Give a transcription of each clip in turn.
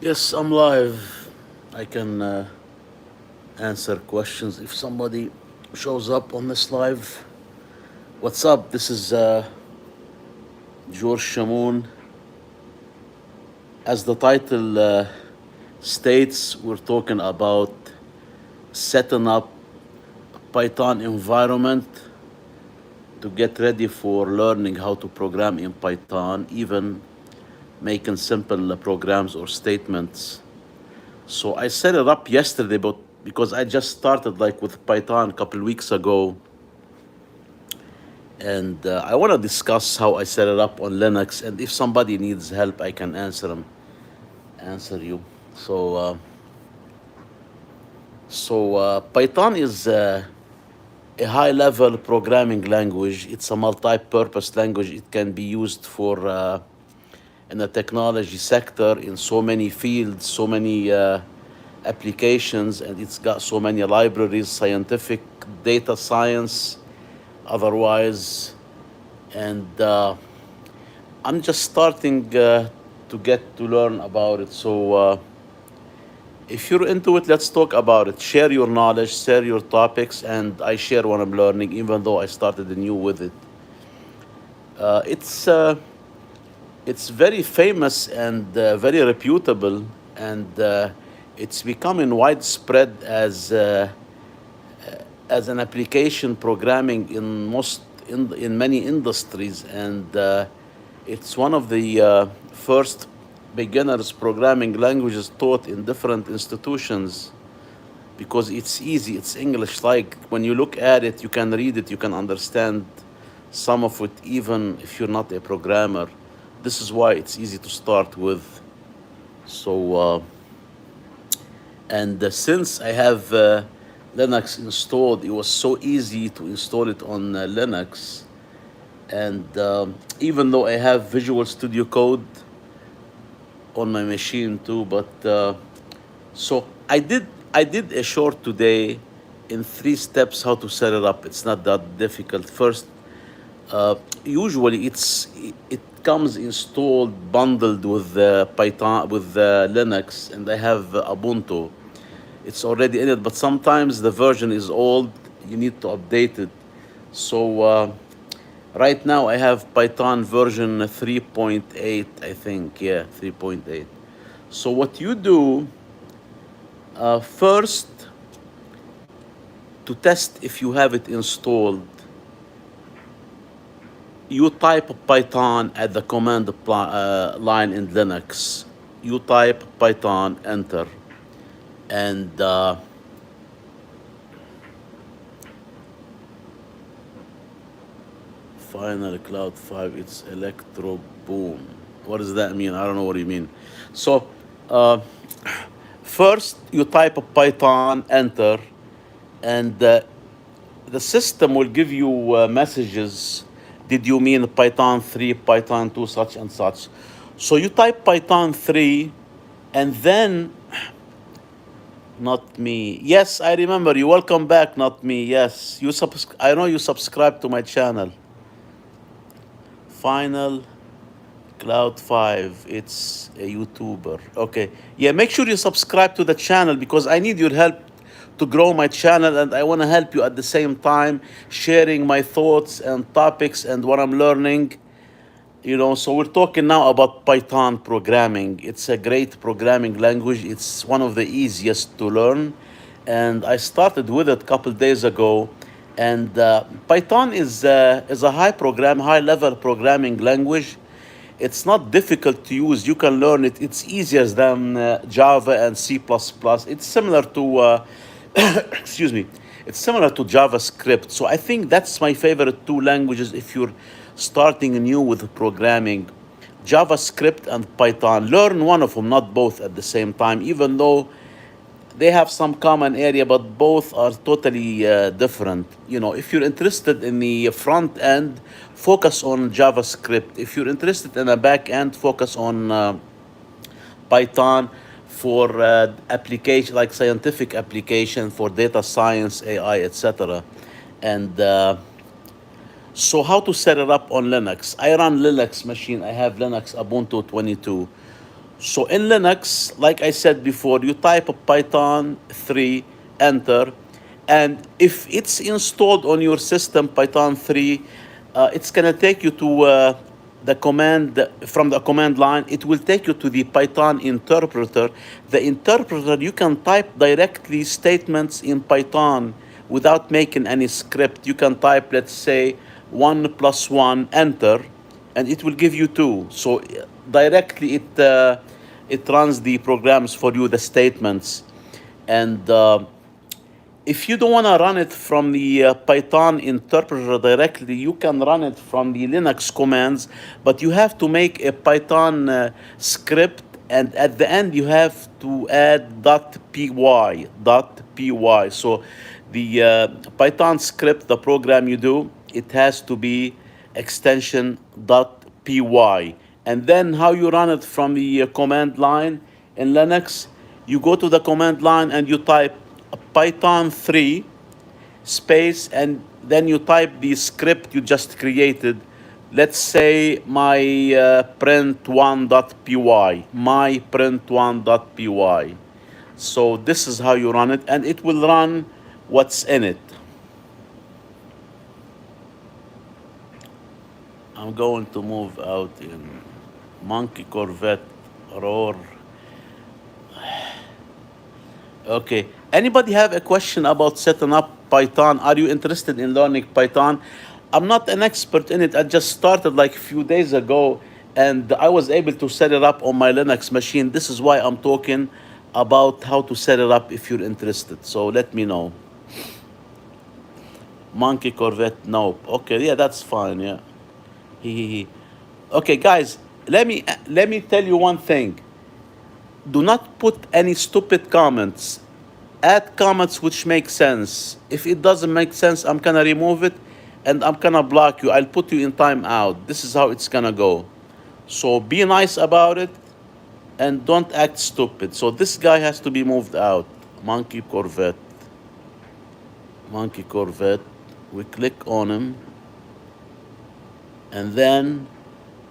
Yes, I'm live. I can answer questions if somebody shows up on this live. What's up? This is George Shamoun. As the title states, we're talking about setting up a Python environment to get ready for learning how to program in Python, even making simple programs or statements. So I set it up yesterday, but because I just started like with Python a couple weeks ago, and I want to discuss how I set it up on Linux, and if somebody needs help, I can answer you. So, uh, Python is a high-level programming language. It's a multi-purpose language. It can be used for in the technology sector in so many fields, so many applications, and it's got so many libraries, scientific, data science, otherwise, and I'm just starting to get to learn about it. So if you're into it, let's talk about it. Share your knowledge, share your topics, and I share what I'm learning, even though I started anew with it. Uh, it's uh, it's very famous and very reputable, and it's becoming widespread as an application programming in many industries, and it's one of the first beginners programming languages taught in different institutions because it's easy. It's English like. When you look at it, you can read it, you can understand some of it, even if you're not a programmer. This is why it's easy to start with. So and since I have Linux installed, it was so easy to install it on Linux. And even though I have Visual Studio Code on my machine too, but so I did a short today in 3 steps how to set it up. It's not that difficult. First, usually it comes installed bundled with Python with Linux, and I have Ubuntu. It's already in it, but sometimes the version is old. You need to update it. So right now I have Python version 3.8, I think. Yeah, 3.8. So what you do first to test if you have it installed, you type Python at the command line in Linux. You type Python, enter, and Final Cloud 5, it's Electro Boom. What does that mean? I don't know what you mean. So, first you type Python, enter, and the system will give you messages. Did you mean Python 3, Python 2, such and such? So you type Python 3, and then, not me. Yes, I remember you. Welcome back, not me. Yes, I know you subscribe to my channel. Final Cloud 5, it's a YouTuber. Okay. Yeah, make sure you subscribe to the channel because I need your help to grow my channel, and I want to help you at the same time sharing my thoughts and topics and what I'm learning. So we're talking now about Python programming. It's a great programming language. It's one of the easiest to learn, and I started with it a couple days ago. And Python is a high level programming language. It's not difficult to use. You can learn it. It's easier than Java and C++. It's similar to excuse me. It's similar to JavaScript. So I think that's my favorite two languages if you're starting new with programming. JavaScript and Python. Learn one of them, not both at the same time, even though they have some common area, but both are totally different. If you're interested in the front end, focus on JavaScript. If you're interested in the back end, focus on Python for application like scientific application for data science, AI, etc. And so how to set it up on Linux? I run Linux machine. I have Linux Ubuntu 22. So in Linux, like I said before, you type a Python 3, enter, and if it's installed on your system, Python 3, it's gonna take you to the command from the command line. It will take you to the Python interpreter. The interpreter, you can type directly statements in Python without making any script. You can type, let's say, 1 + 1, enter, and it will give you 2. So directly it runs the programs for you, the statements. And if you don't want to run it from the Python interpreter directly, you can run it from the Linux commands, but you have to make a Python script, and at the end you have to add .py. So the Python script, the program you do, it has to be extension .py. And then how you run it from the command line in Linux, you go to the command line and you type Python 3 space, and then you type the script you just created. Let's say my print1.py, my print1.py. So this is how you run it, and it will run what's in it. I'm going to move out in Monkey Corvette Roar. Okay. Anybody have a question about setting up Python? Are you interested in learning Python? I'm not an expert in it. I just started like a few days ago, and I was able to set it up on my Linux machine. This is why I'm talking about how to set it up if you're interested. So let me know. Monkey Corvette, nope. Okay, yeah, that's fine. Yeah. He. Okay, guys, let me tell you one thing. Do not put any stupid comments. Add comments which make sense. If it doesn't make sense, I'm gonna remove it and I'm gonna block you. I'll put you in timeout. This is how it's gonna go. So be nice about it and don't act stupid. So this guy has to be moved out. Monkey Corvette. Monkey Corvette. We click on him and then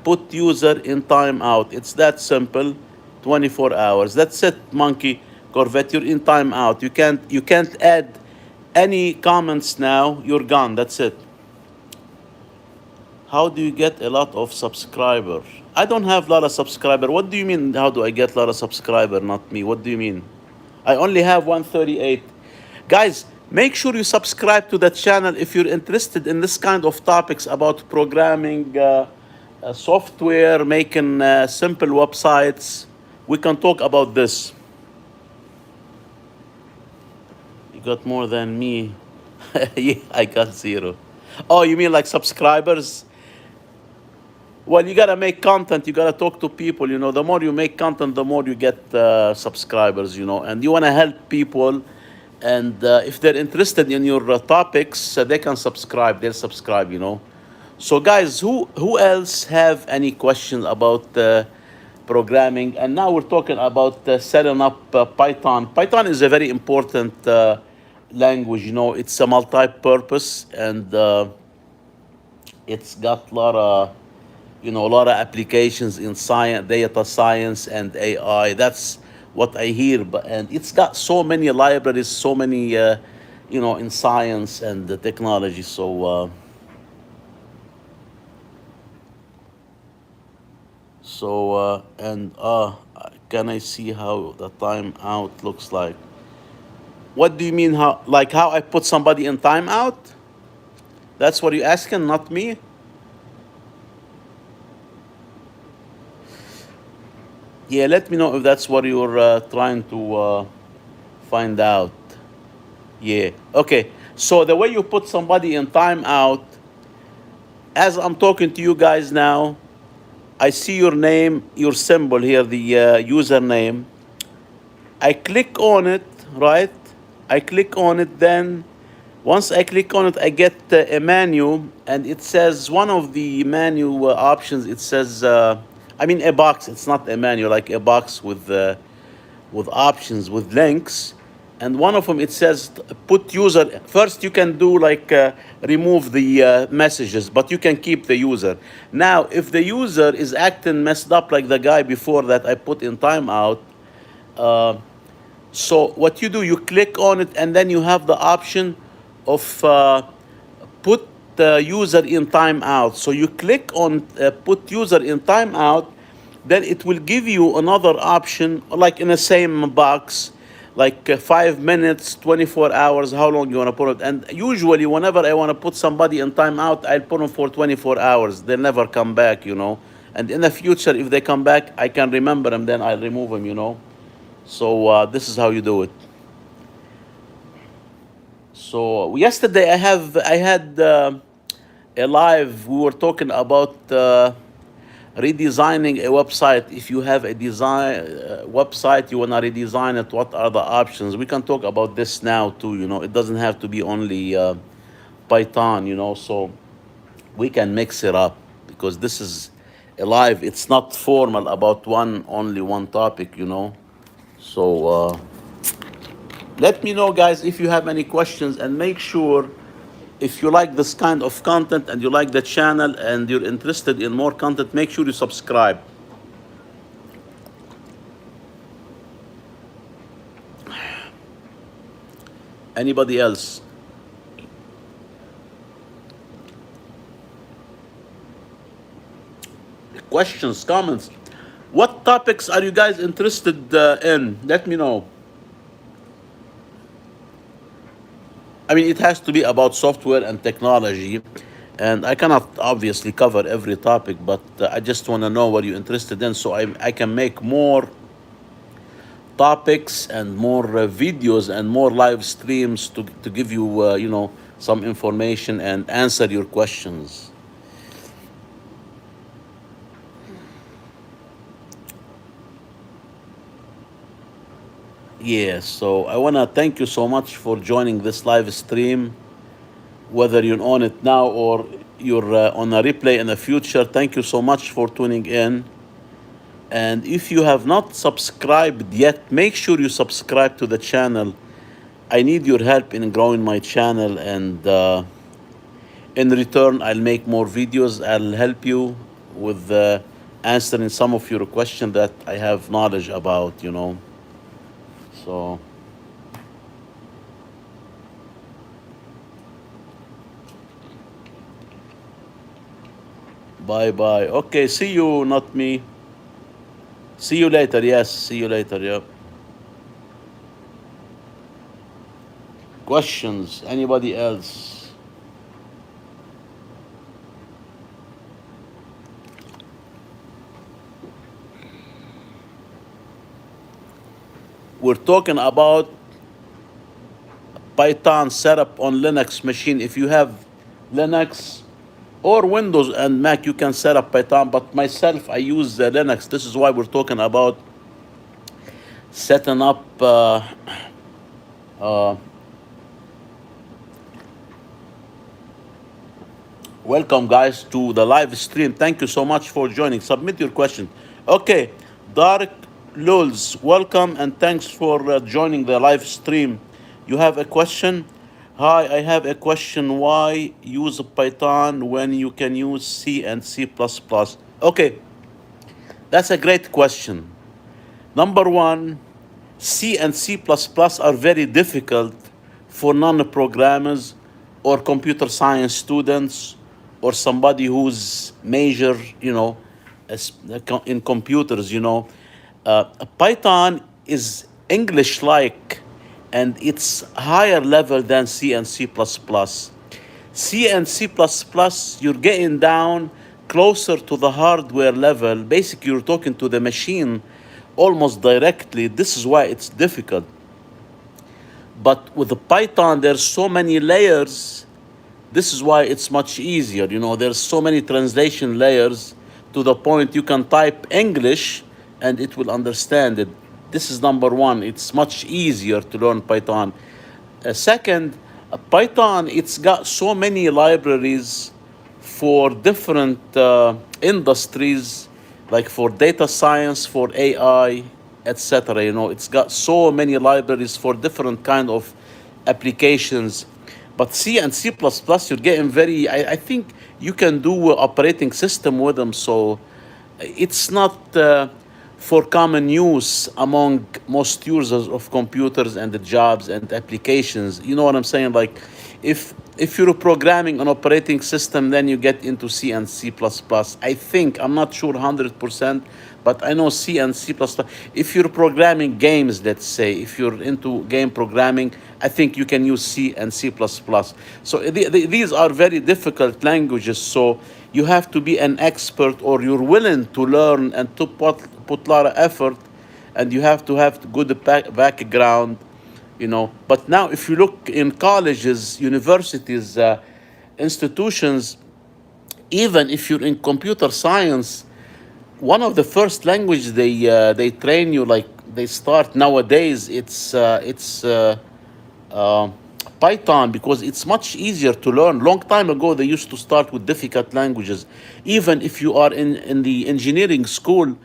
put user in timeout. It's that simple. 24 hours. That's it, Monkey Corvette. You're in timeout. You can't add any comments now. You're gone. That's it. How do you get a lot of subscribers? I don't have a lot of subscribers. What do you mean? How do I get a lot of subscribers? Not me. What do you mean? I only have 138. Guys, make sure you subscribe to the channel if you're interested in this kind of topics about programming, software, making simple websites. We can talk about this. You got more than me. Yeah, I got 0. Oh, you mean like subscribers? Well, you gotta make content. You gotta talk to people. The more you make content, the more you get subscribers. And you wanna help people. And if they're interested in your topics, they can subscribe. They'll subscribe. So, guys, who else have any questions about programming? And now we're talking about setting up Python. Python is a very important language. It's a multi-purpose, and it's got a lot of applications in science, data science, and AI. That's what I hear. And it's got so many libraries, so many, in science and the technology. So. Can I see how the timeout looks like? What do you mean? How I put somebody in timeout? That's what you're asking, not me. Yeah, let me know if that's what you're trying to find out. Yeah. Okay. So the way you put somebody in timeout, as I'm talking to you guys now, I see your name, your symbol here, the username. I click on it, right? I click on it, then once I click on it, I get a menu, and it says one of the menu options, it says, a box. It's not a menu, like a box with options, with links. and one of them it says put user first. You can do like remove the messages, but you can keep the user. Now if the user is acting messed up like the guy before that I put in timeout, so what you do, you click on it and then you have the option of put the user in timeout. So you click on put user in timeout, then it will give you another option like in the same box, like 5 minutes, 24 hours, how long you want to put it. And usually whenever I want to put somebody in timeout, I'll put them for 24 hours. They'll never come back, you know. And in the future, if they come back, I can remember them, then I'll remove them, you know. So this is how you do it. So yesterday I had a live. We were talking about redesigning a website. If you have a design website, you wanna redesign it. What are the options? We can talk about this now too. You know, it doesn't have to be only Python. You know, so we can mix it up because this is a live. It's not formal about only one topic. You know, so. Let me know, guys, if you have any questions, and make sure if you like this kind of content and you like the channel and you're interested in more content, make sure you subscribe. Anybody else? Questions, comments? What topics are you guys interested in? Let me know. I mean, it has to be about software and technology, and I cannot obviously cover every topic, but I just want to know what you're interested in, so I can make more topics and more videos and more live streams to give you, you know, some information and answer your questions. Yeah, so I want to thank you so much for joining this live stream, whether you're on it now or you're on a replay in the future. Thank you so much for tuning in. And if you have not subscribed yet, make sure you subscribe to the channel. I need your help in growing my channel, and in return, I'll make more videos. I'll help you with answering some of your questions that I have knowledge about, you know. So, bye bye. Okay, see you, not me. See you later. Yes, see you later. Yep. Questions? Anybody else? We're talking about Python setup on Linux machine. If you have Linux or Windows and Mac, you can set up Python. But myself, I use Linux. This is why we're talking about setting up uh, welcome, guys, to the live stream. Thank you so much for joining. Submit your question. Okay, Dark Lulz, welcome and thanks for joining the live stream. You have a question? Hi, I have a question. Why use Python when you can use C and C++? Okay, that's a great question. Number one, C and C++ are very difficult for non-programmers or computer science students or somebody who's major, you know, in computers, you know. Python is English-like, and it's higher level than C and C++. C and C++, you're getting down closer to the hardware level. Basically, you're talking to the machine almost directly. This is why it's difficult. But with the Python, there's so many layers. This is why it's much easier. You know, there's so many translation layers to the point you can type English and it will understand it. This is number one. It's much easier to learn Python. Second, Python, it's got so many libraries for different industries, like for data science, for AI, etc. It's got so many libraries for different kind of applications. But C and C++, you're getting very. I think you can do operating system with them. So it's not for common use among most users of computers and the jobs and applications. You know what I'm saying? Like, if you're programming an operating system, then you get into C and C++. I think, I'm not sure 100%, but I know C and C++. If you're programming games, let's say, if you're into game programming, I think you can use C and C++. So these are very difficult languages. So you have to be an expert, or you're willing to learn and to put a lot of effort, and you have to have good background. But now, if you look in colleges, universities, institutions, even if you're in computer science, one of the first language they train you, like they start nowadays, it's uh, Python, because it's much easier to learn. Long time ago, they used to start with difficult languages. Even if you are in the engineering school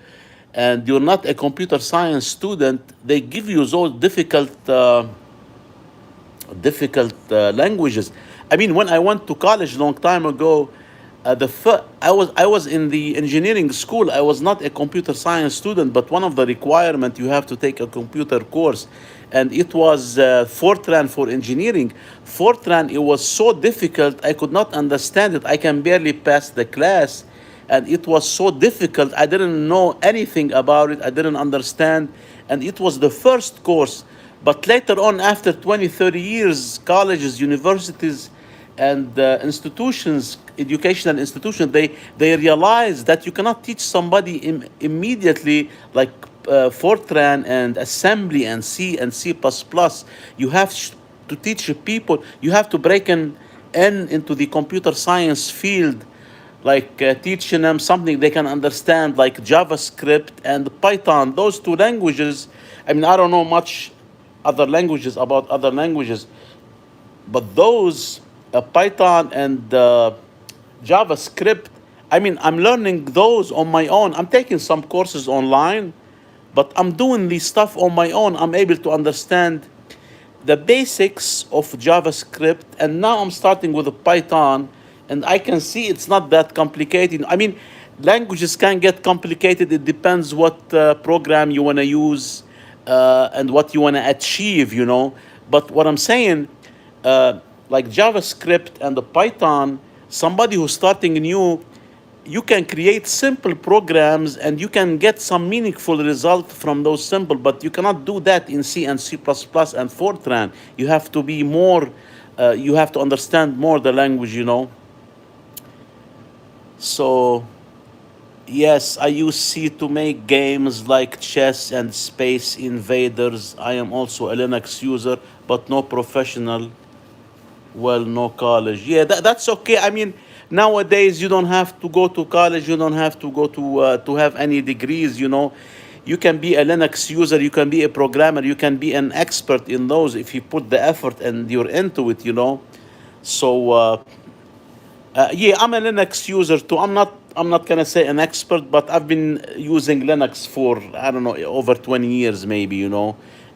and you're not a computer science student, they give you those difficult languages. I mean, when I went to college long time ago, I was in the engineering school. I was not a computer science student, but one of the requirement, you have to take a computer course, and it was Fortran for engineering. Fortran, it was so difficult, I could not understand it. I can barely pass the class, and it was so difficult. I didn't know anything about it. I didn't understand, and it was the first course. But later on, after 20, 30 years, colleges, universities, and institutions, educational institutions, they realize that you cannot teach somebody immediately, like Fortran and assembly and C and C++. You have to teach people. You have to break in into the computer science field, like teaching them something they can understand, like JavaScript and Python. Those two languages. I mean, I don't know much other languages about other languages, but those Python and JavaScript, I mean, I'm learning those on my own. I'm taking some courses online, but I'm doing this stuff on my own. I'm able to understand the basics of JavaScript, and now I'm starting with Python, and I can see it's not that complicated. I mean, languages can get complicated. It depends what program you want to use and what you want to achieve. But what I'm saying, uh, like JavaScript and the Python, somebody who's starting new, you can create simple programs and you can get some meaningful result from those simple, but you cannot do that in C and C++ and Fortran. You have to be more, you have to understand more the language. So yes, I use C to make games like chess and Space Invaders. I am also a Linux user, but no professional. Well, no college. Yeah, that's okay. I mean, nowadays you don't have to go to college. You don't have to go to have any degrees. You can be a Linux user. You can be a programmer. You can be an expert in those if you put the effort and you're into it. So yeah, I'm a Linux user too. I'm not gonna say an expert, but I've been using Linux for, I don't know, over 20 years maybe.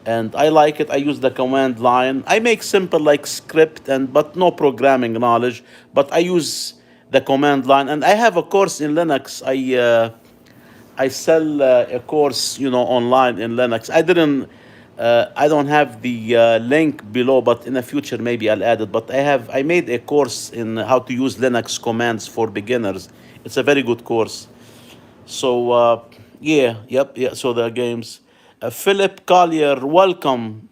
And I like it. I use the command line. I make simple like script, but no programming knowledge. But I use the command line, and I have a course in Linux. I sell a course, online in Linux. I don't have the link below, but in the future maybe I'll add it. But I made a course in how to use Linux commands for beginners. It's a very good course. So yeah, yep, yeah. So the games. Philip Collier, welcome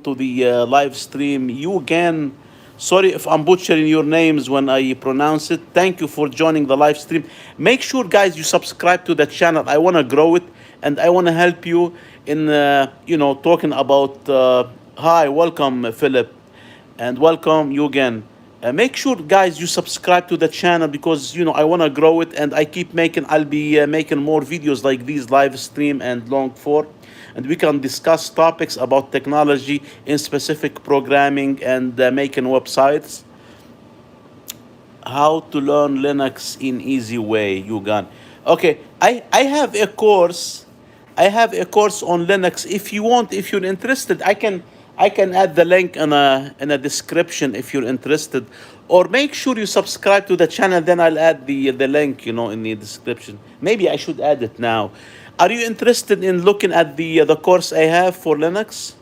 to the live stream. You again. Sorry if I'm butchering your names when I pronounce it. Thank you for joining the live stream. Make sure, guys, you subscribe to the channel. I want to grow it, and I want to help you in talking about. Hi, welcome, Philip, and welcome you again. Make sure, guys, you subscribe to the channel, because I want to grow it, and I'll be making more videos like these live stream and long form, and we can discuss topics about technology in specific programming and making websites. How to learn Linux in easy way, Yugan. Okay, I have a course I have a course on Linux. If you want, if you're interested, I can add the link in a description if you're interested, or make sure you subscribe to the channel. Then I'll add the link, in the description. Maybe I should add it now. Are you interested in looking at the course I have for Linux?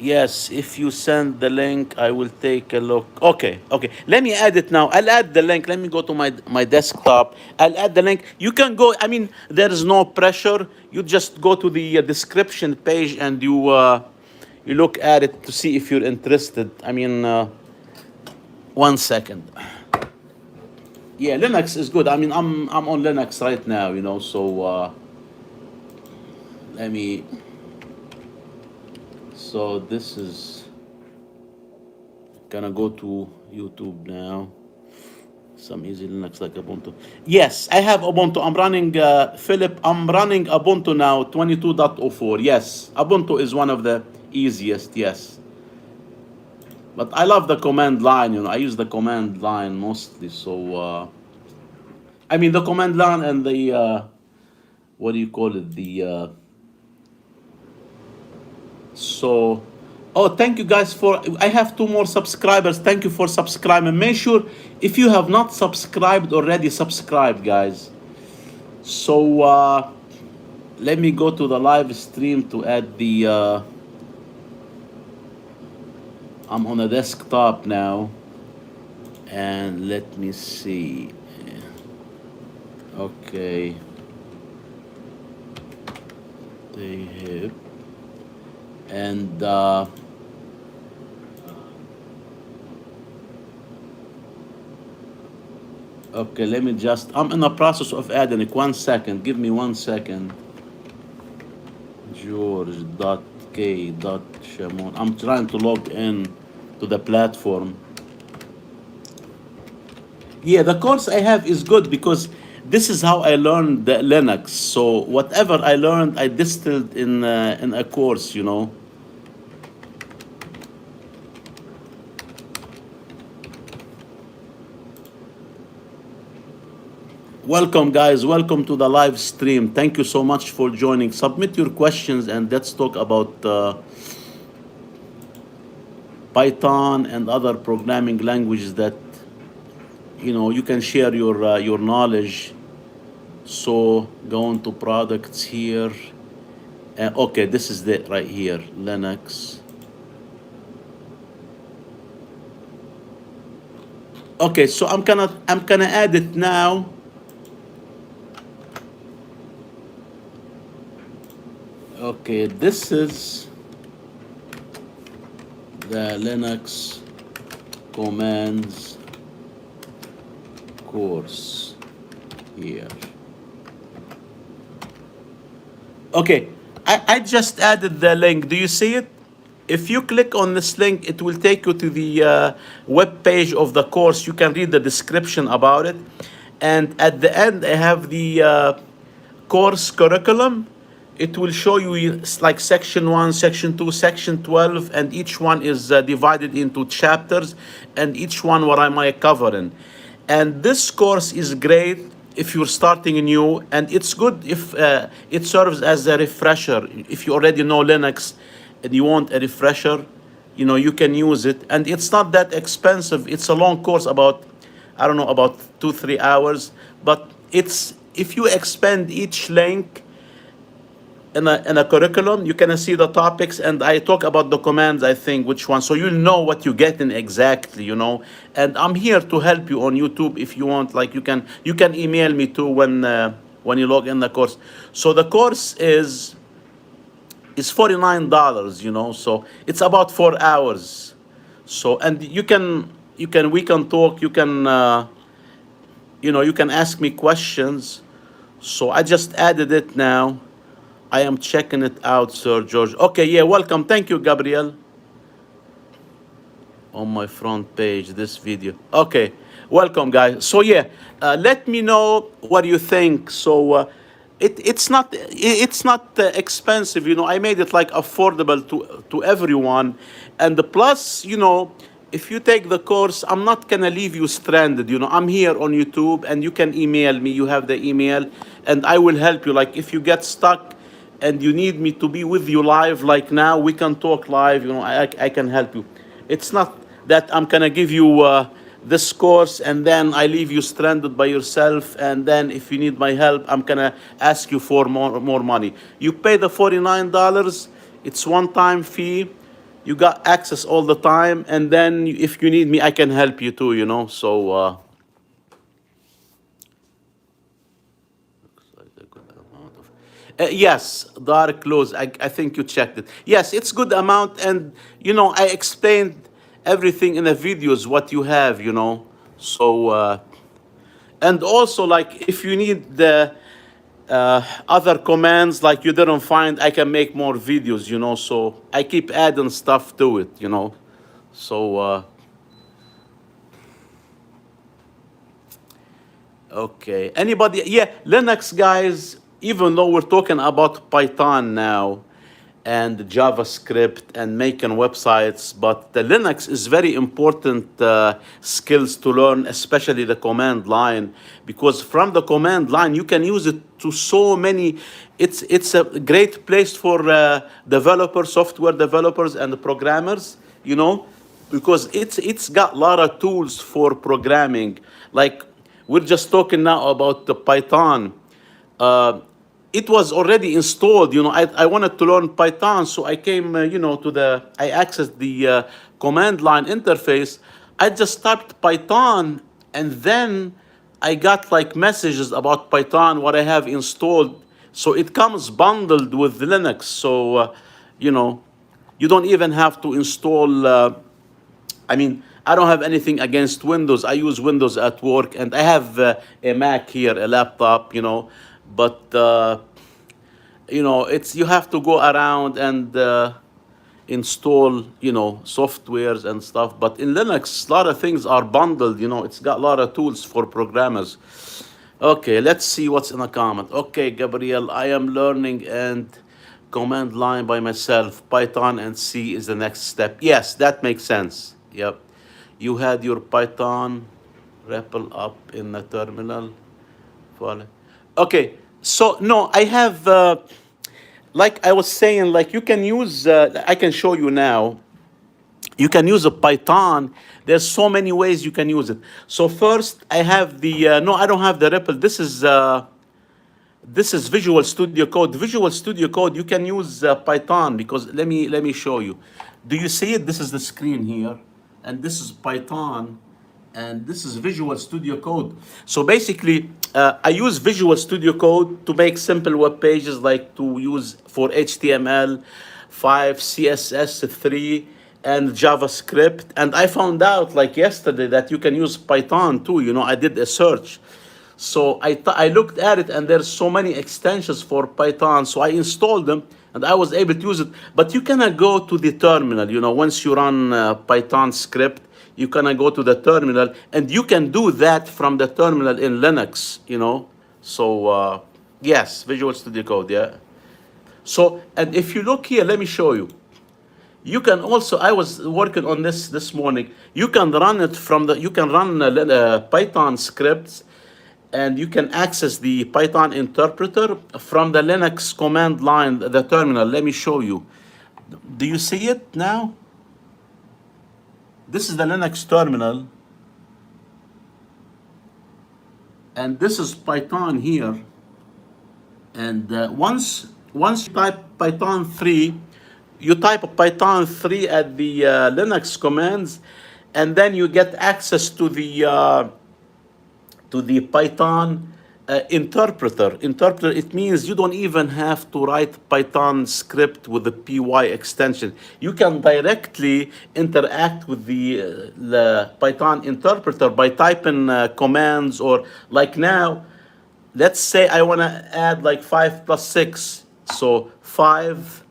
Yes, if you send the link, I will take a look. Okay, okay. Let me add it now. I'll add the link. Let me go to my desktop. I'll add the link. You can go. I mean, there is no pressure. You just go to the description page and you look at it to see if you're interested. I mean, 1 second. Yeah, Linux is good. I mean, I'm on Linux right now. So let me. So this is gonna go to YouTube now. Some easy Linux like Ubuntu. Yes, I have Ubuntu. I'm running Philip. I'm running Ubuntu now, 22.04. Yes, Ubuntu is one of the easiest. Yes, but I love the command line. I use the command line mostly. So I mean the command line and the what do you call it? So, oh, thank you guys for. I have 2 more subscribers. Thank you for subscribing. Make sure if you have not subscribed already, subscribe, guys. So, let me go to the live stream to add the. I'm on a desktop now, and let me see. Okay. They have. And okay, let me just. I'm in the process of adding it. 1 second. Give me 1 second. George.k.shamon. I'm trying to log in to the platform. Yeah, the course I have is good because this is how I learned the Linux. So whatever I learned, I distilled in a course. Welcome, guys. Welcome to the live stream. Thank you so much for joining. Submit your questions and let's talk about Python and other programming languages that you can share your knowledge. So go into products here. Okay, this is it right here, Linux. Okay, so I'm gonna add it now. Okay, this is the Linux commands course here. Okay, I just added the link. Do you see it? If you click on this link, it will take you to the web page of the course. You can read the description about it. And at the end, I have the course curriculum. It will show you it's like section 1, section 2, section 12, and each one is divided into chapters, and each one what am I covering. And this course is great if you're starting new, and it's good if it serves as a refresher. If you already know Linux and you want a refresher, you can use it. And it's not that expensive. It's a long course, about, I don't know, about 2-3 hours. But it's if you expand each link in a curriculum, you can see the topics, and I talk about the commands, I think, which one, so you'll know what you're getting exactly. And I'm here to help you on YouTube if you want. Like you can email me too when you log in the course. So the course is $49. So it's about 4 hours. So, and we can talk. You can you can ask me questions. So I just added it now. I am checking it out, Sir George. Okay, yeah, welcome. Thank you, Gabriel. On my front page, this video. Okay, welcome, guys. So yeah, let me know what you think. So it's not expensive. I made it like affordable to everyone, and the plus, if you take the course, I'm not gonna leave you stranded. I'm here on YouTube, and you can email me. You have the email, and I will help you. Like if you get stuck and you need me to be with you live, like now, we can talk live. I can help you. It's not that I'm gonna give you this course and then I leave you stranded by yourself. And then if you need my help, I'm gonna ask you for more money. You pay the $49. It's one-time fee. You got access all the time, and then if you need me, I can help you too. So looks like a good amount of. Yes, dark clothes. I think you checked it. Yes, it's good amount, and I explained everything in the videos what you have. So and also, like, if you need the other commands like you didn't find, I can make more videos. So I keep adding stuff to it. So okay, anybody? Yeah, Linux guys. Even though we're talking about Python now and JavaScript and making websites, but the Linux is very important skills to learn, especially the command line, because from the command line you can use it to so many. It's a great place for developers, software developers, and programmers. Because it's got a lot of tools for programming. Like we're just talking now about the Python. Uh, it was already installed. I wanted to learn Python, so I came, I accessed the command line interface. I just typed Python, and then I got like messages about Python, what I have installed. So it comes bundled with Linux. So, you know, you don't even have to install. I mean, I don't have anything against Windows. I use Windows at work, and I have a Mac here, a laptop. But it's you have to go around and install, softwares and stuff. But in Linux, a lot of things are bundled. It's got a lot of tools for programmers. Okay, let's see what's in a comment. Okay, Gabriel, I am learning and command line by myself. Python and C is the next step. Yes, that makes sense. Yep. You had your Python REPL up in the terminal. Voilà. Okay, so no, I have, like I was saying, like you can use, I can show you now. You can use a Python. There's so many ways you can use it. So first, I have the, no, I don't have the REPL. This is Visual Studio Code. Visual Studio Code, you can use Python, because let me show you. Do you see it? This is the screen here, and this is Python, and this is Visual Studio Code. So basically, I use Visual Studio Code to make simple web pages, like to use for HTML5, CSS3, and JavaScript. And I found out like yesterday that you can use Python too. I did a search. So I looked at it, and there's so many extensions for Python. So I installed them, and I was able to use it. But you cannot go to the terminal. Once you run Python script, you cannot go to the terminal, and you can do that from the terminal in Linux. So yes, Visual Studio Code. Yeah. So, and if you look here, let me show you. You can also, I was working on this morning. You can run it from you can run Python scripts, and you can access the Python interpreter from the Linux command line, the terminal. Let me show you. Do you see it now? This is the Linux terminal, and this is Python here. And once you type Python 3, you type Python 3 at the Linux commands, and then you get access to the Python interpreter. Interpreter, it means you don't even have to write Python script with the py extension. You can directly interact with the Python interpreter by typing commands, or like now, let's say I want to add like 5 plus 6. So 5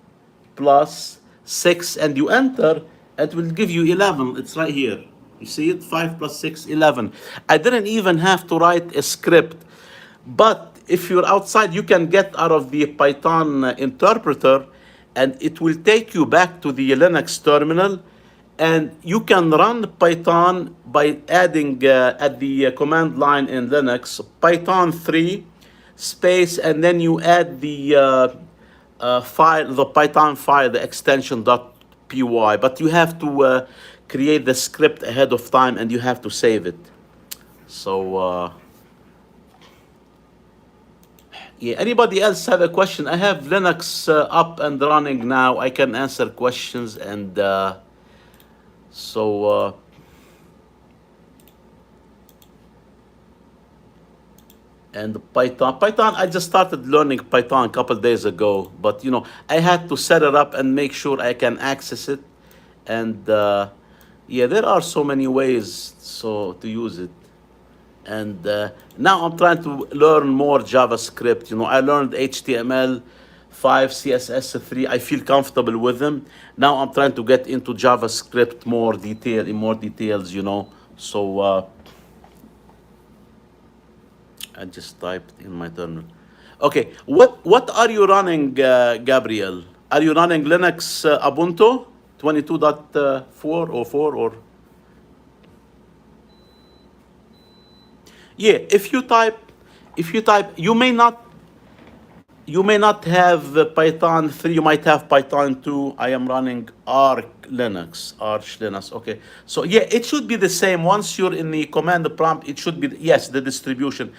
plus 6, and you enter, it will give you 11. It's right here. You see it? 5 plus 6, 11. I didn't even have to write a script. But if you're outside, you can get out of the Python interpreter, and it will take you back to the Linux terminal, And you can run Python by adding at the command line in Linux Python 3 space, and then you add the file, the Python file, the extension .py. But you have to create the script ahead of time, and you have to save it. So yeah, anybody else have a question? I have Linux up and running now. I can answer questions, and so. And Python, I just started learning Python a couple days ago, but I had to set it up and make sure I can access it. And yeah, there are so many ways to use it. And now I'm trying to learn more JavaScript. I learned HTML5, CSS3. I feel comfortable with them. Now I'm trying to get into JavaScript in more details. So I just typed in my terminal. Okay, what are you running, Gabriel? Are you running Linux Ubuntu 22.4 or 4 or? Yeah, if you type, you may not have Python 3. You might have Python 2. I am running Arch Linux. Okay, so yeah, it should be the same. Once you're in the command prompt, it should be yes, the distribution.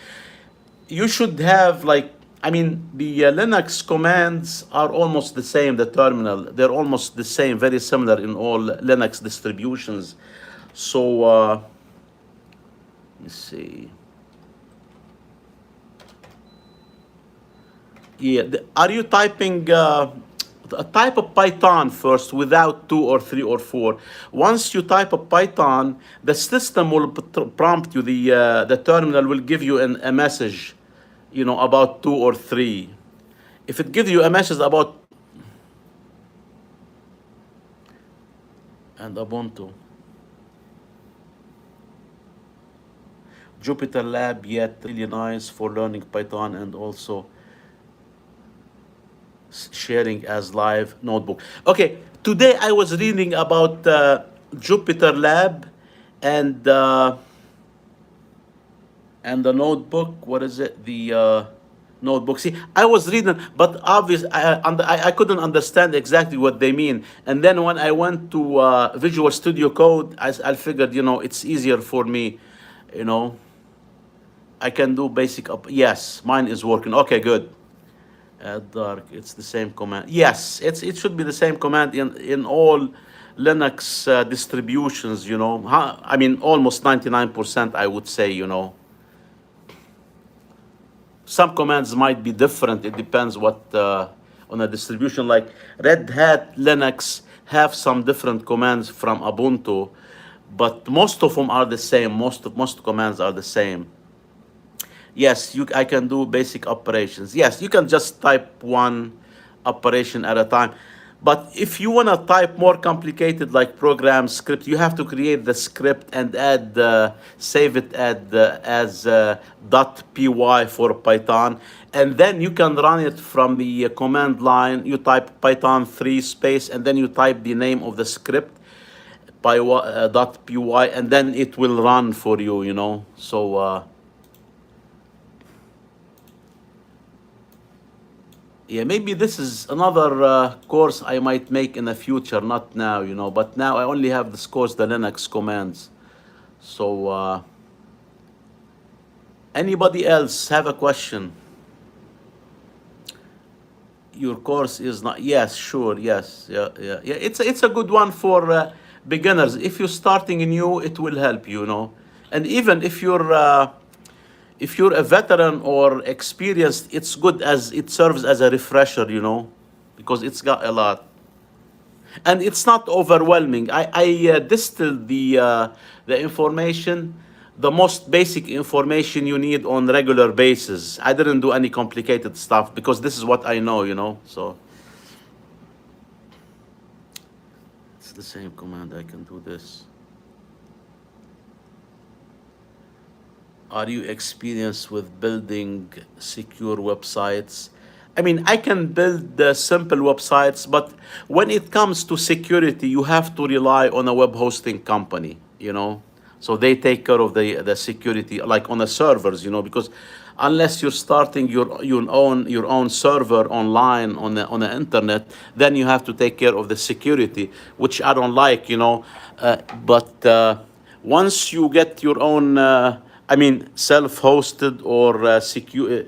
You should have the Linux commands are almost the same. The terminal, they're almost the same, very similar in all Linux distributions. So let's see. Yeah, are you typing a type of Python first without 2 or 3 or 4? Once you type a Python, the system will prompt you. The terminal will give you a message, about 2 or 3. If it gives you a message about and Ubuntu, Jupyter Lab, yet really nice for learning Python and also sharing as live notebook. Okay, today I was reading about Jupyter Lab and the notebook. What is it? The notebook. See, I was reading, but obviously I couldn't understand exactly what they mean. And then when I went to Visual Studio Code, I figured, it's easier for me. You know, I can do basic up. Yes, mine is working. Okay, good. Dark, it's the same command. Yes, it should be the same command in all Linux distributions. I mean, almost 99%, I would say. Some commands might be different. It depends what on a distribution. Like Red Hat Linux have some different commands from Ubuntu, but most of them are the same. Most commands are the same. Yes, I can do basic operations. Yes, you can just type one operation at a time. But if you want to type more complicated like program script, you have to create the script and save it as .py for Python. And then you can run it from the command line. You type Python 3 space, and then you type the name of the script, .py, and then it will run for you. So, yeah, maybe this is another course I might make in the future, not now, but now I only have this course, the Linux commands. So, anybody else have a question? Your course is not, yes, sure, yes, yeah. It's a good one for beginners. If you're starting new, it will help you. And even if you're a veteran or experienced, it's good as it serves as a refresher, because it's got a lot. And it's not overwhelming. I distilled the information, the most basic information you need on regular basis. I didn't do any complicated stuff because this is what I know. So it's the same command. I can do this. Are you experienced with building secure websites? I mean, I can build the simple websites, but when it comes to security, you have to rely on a web hosting company, you know. So they take care of the security, like on the servers, you know, because unless you're starting your own server online on the internet, then you have to take care of the security, which I don't like, you know. But once you get your own, I mean, self-hosted or secure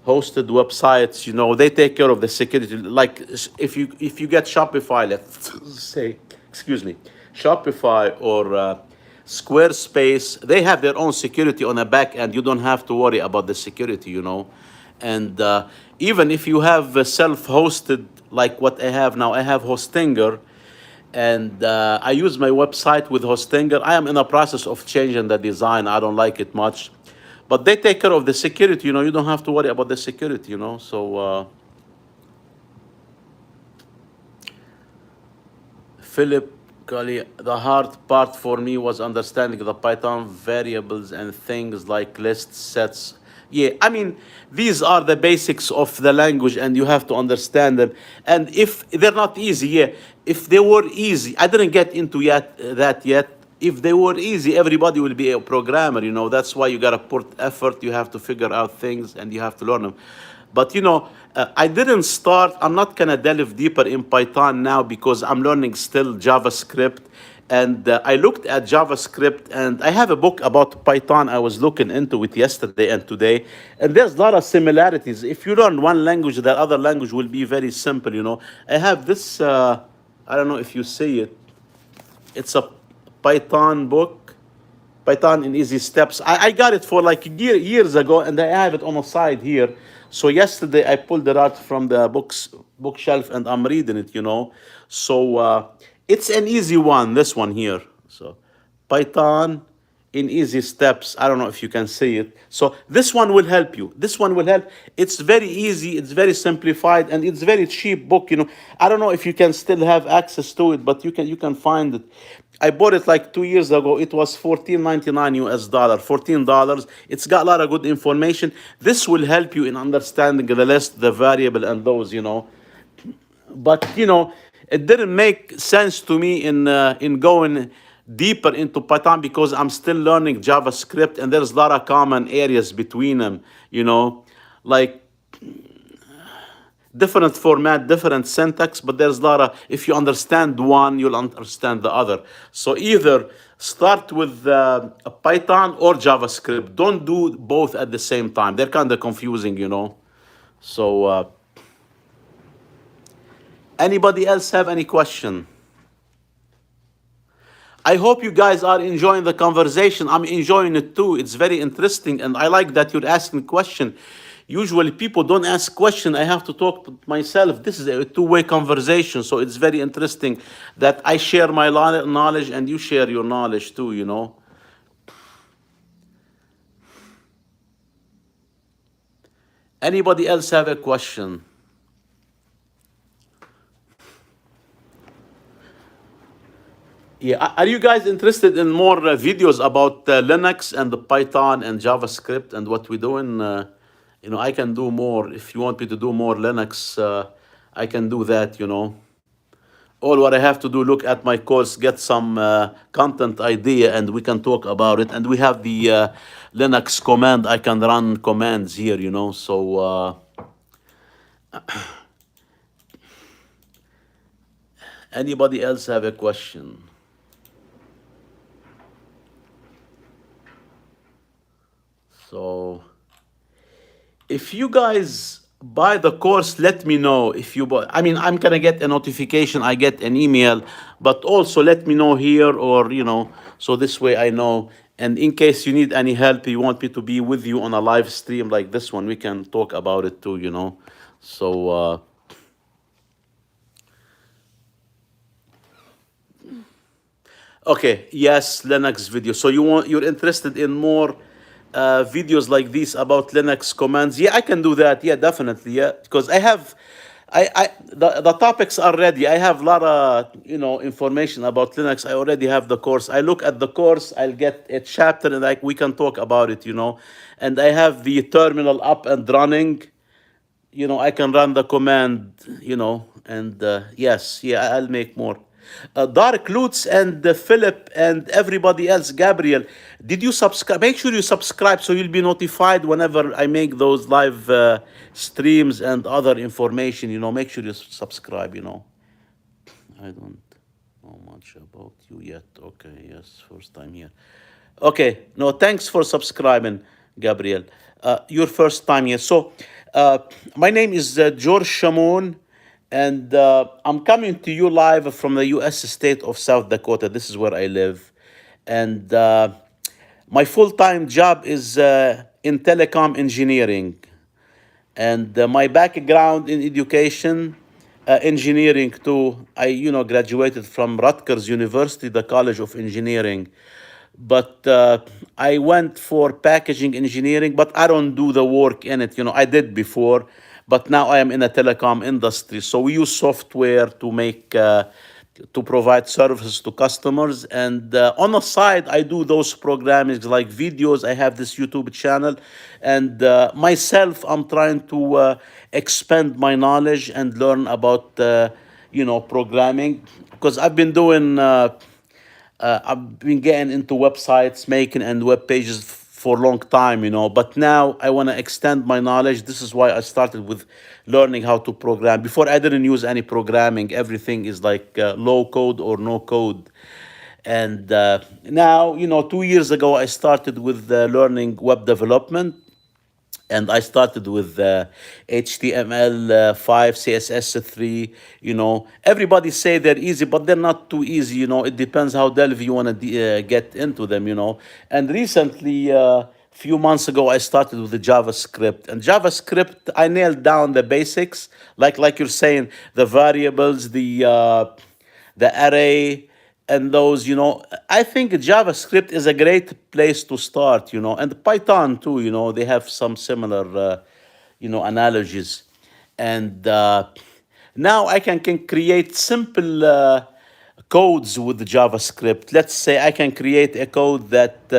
hosted websites, you know, they take care of the security. Like if you get Shopify, let's say, excuse me, Shopify or Squarespace, they have their own security on the back end. You don't have to worry about the security, you know. And even if you have self-hosted, like what I have now, I have Hostinger, and I use my website with Hostinger. I am in the process of changing the design. I don't like it much, but they take care of the security. You know, you don't have to worry about the security. You know, so Philip Kali, the hard part for me was understanding the Python variables and things like lists, sets. Yeah, I mean, these are the basics of the language, and you have to understand them. And if they're not easy, yeah, if they were easy, I didn't get into that yet. If they were easy, everybody will be a programmer. You know, that's why you gotta put effort. You have to figure out things, and you have to learn them. But you know, I didn't start. I'm not gonna delve deeper in Python now because I'm learning still JavaScript, and I looked at JavaScript, and I have a book about Python. I was looking into it yesterday and today, and there's a lot of similarities. If you learn one language, the other language will be very simple. You know, I have this. I don't know if you see it. It's a Python book, Python in easy steps. I got it for like years ago, and I have it on the side here. So yesterday I pulled it out from the bookshelf, and I'm reading it. You know, so it's an easy one. This one here. So Python in easy steps. I don't know if you can see it. So this one will help you. This one will help. It's very easy. It's very simplified, and it's very cheap book. You know, I don't know if you can still have access to it, but you can find it. I bought it like 2 years ago. It was $14.99 US dollar, $14. It's got a lot of good information. This will help you in understanding the list, the variable, and those. You know, but you know, it didn't make sense to me in going deeper into Python because I'm still learning JavaScript, and there's a lot of common areas between them. You know, like different format, different syntax, but there's a lot of, if you understand one, you'll understand the other. So either start with Python or JavaScript. Don't do both at the same time. They're kind of confusing, you know. So anybody else have any question? I hope you guys are enjoying the conversation. I'm enjoying it too. It's very interesting, and I like that you're asking question. Usually people don't ask question. I have to talk to myself. This is a two-way conversation, so it's very interesting that I share my knowledge and you share your knowledge too, you know. Anybody else have a question? Yeah, are you guys interested in more videos about Linux and the Python and JavaScript and what we're doing? You know, I can do more. If you want me to do more Linux, I can do that, you know. All what I have to do, look at my course, get some content idea, and we can talk about it. And we have the Linux command. I can run commands here, you know. So anybody else have a question? So if you guys buy the course, let me know. If you buy, I mean, I'm gonna get a notification, I get an email, but also let me know here, or you know, so this way I know. And in case you need any help, you want me to be with you on a live stream like this one, we can talk about it too, you know. So okay, yes, Linux video. So you're interested in more videos like these about Linux commands? Yeah, I can do that. Yeah, definitely. Yeah, because the topics are ready. I have a lot of information about Linux. I already have the course. I look at the course. I'll get a chapter, and like we can talk about it. And I have the terminal up and running. I can run the command, and yes, yeah, I'll make more. Dark Lutz and Philip and everybody else, Gabriel, did you subscribe? Make sure you subscribe so you'll be notified whenever I make those live streams and other information. Make sure you subscribe. I don't know much about you yet. Okay, yes, first time here. Okay, no, thanks for subscribing, Gabriel. Your first time here. So, uh, my name is George Shamoun, and I'm coming to you live from the U.S. state of South Dakota. This is where I live. And my full time job is in telecom engineering. And my background in education, engineering too. I graduated from Rutgers University, the College of Engineering, but I went for packaging engineering, but I don't do the work in it. I did before, but now I am in a telecom industry, so we use software to provide services to customers. And on the side, I do those programming like videos. I have this YouTube channel, and myself, I'm trying to expand my knowledge and learn about programming, because I've been getting into websites making and web pages for a long time. But now I want to extend my knowledge. This is why I started with learning how to program. Before, I didn't use any programming. Everything is like low code or no code. And now, 2 years ago, I started with learning web development, and I started with HTML5, CSS3. Everybody say they're easy, but they're not too easy. It depends how delve you want to get into them. And recently, few months ago, I started with the JavaScript. And JavaScript, I nailed down the basics, like you're saying, the variables, the array, and those. I think JavaScript is a great place to start. And Python too. They have some similar analogies. And now I can create simple codes with JavaScript. Let's say I can create a code that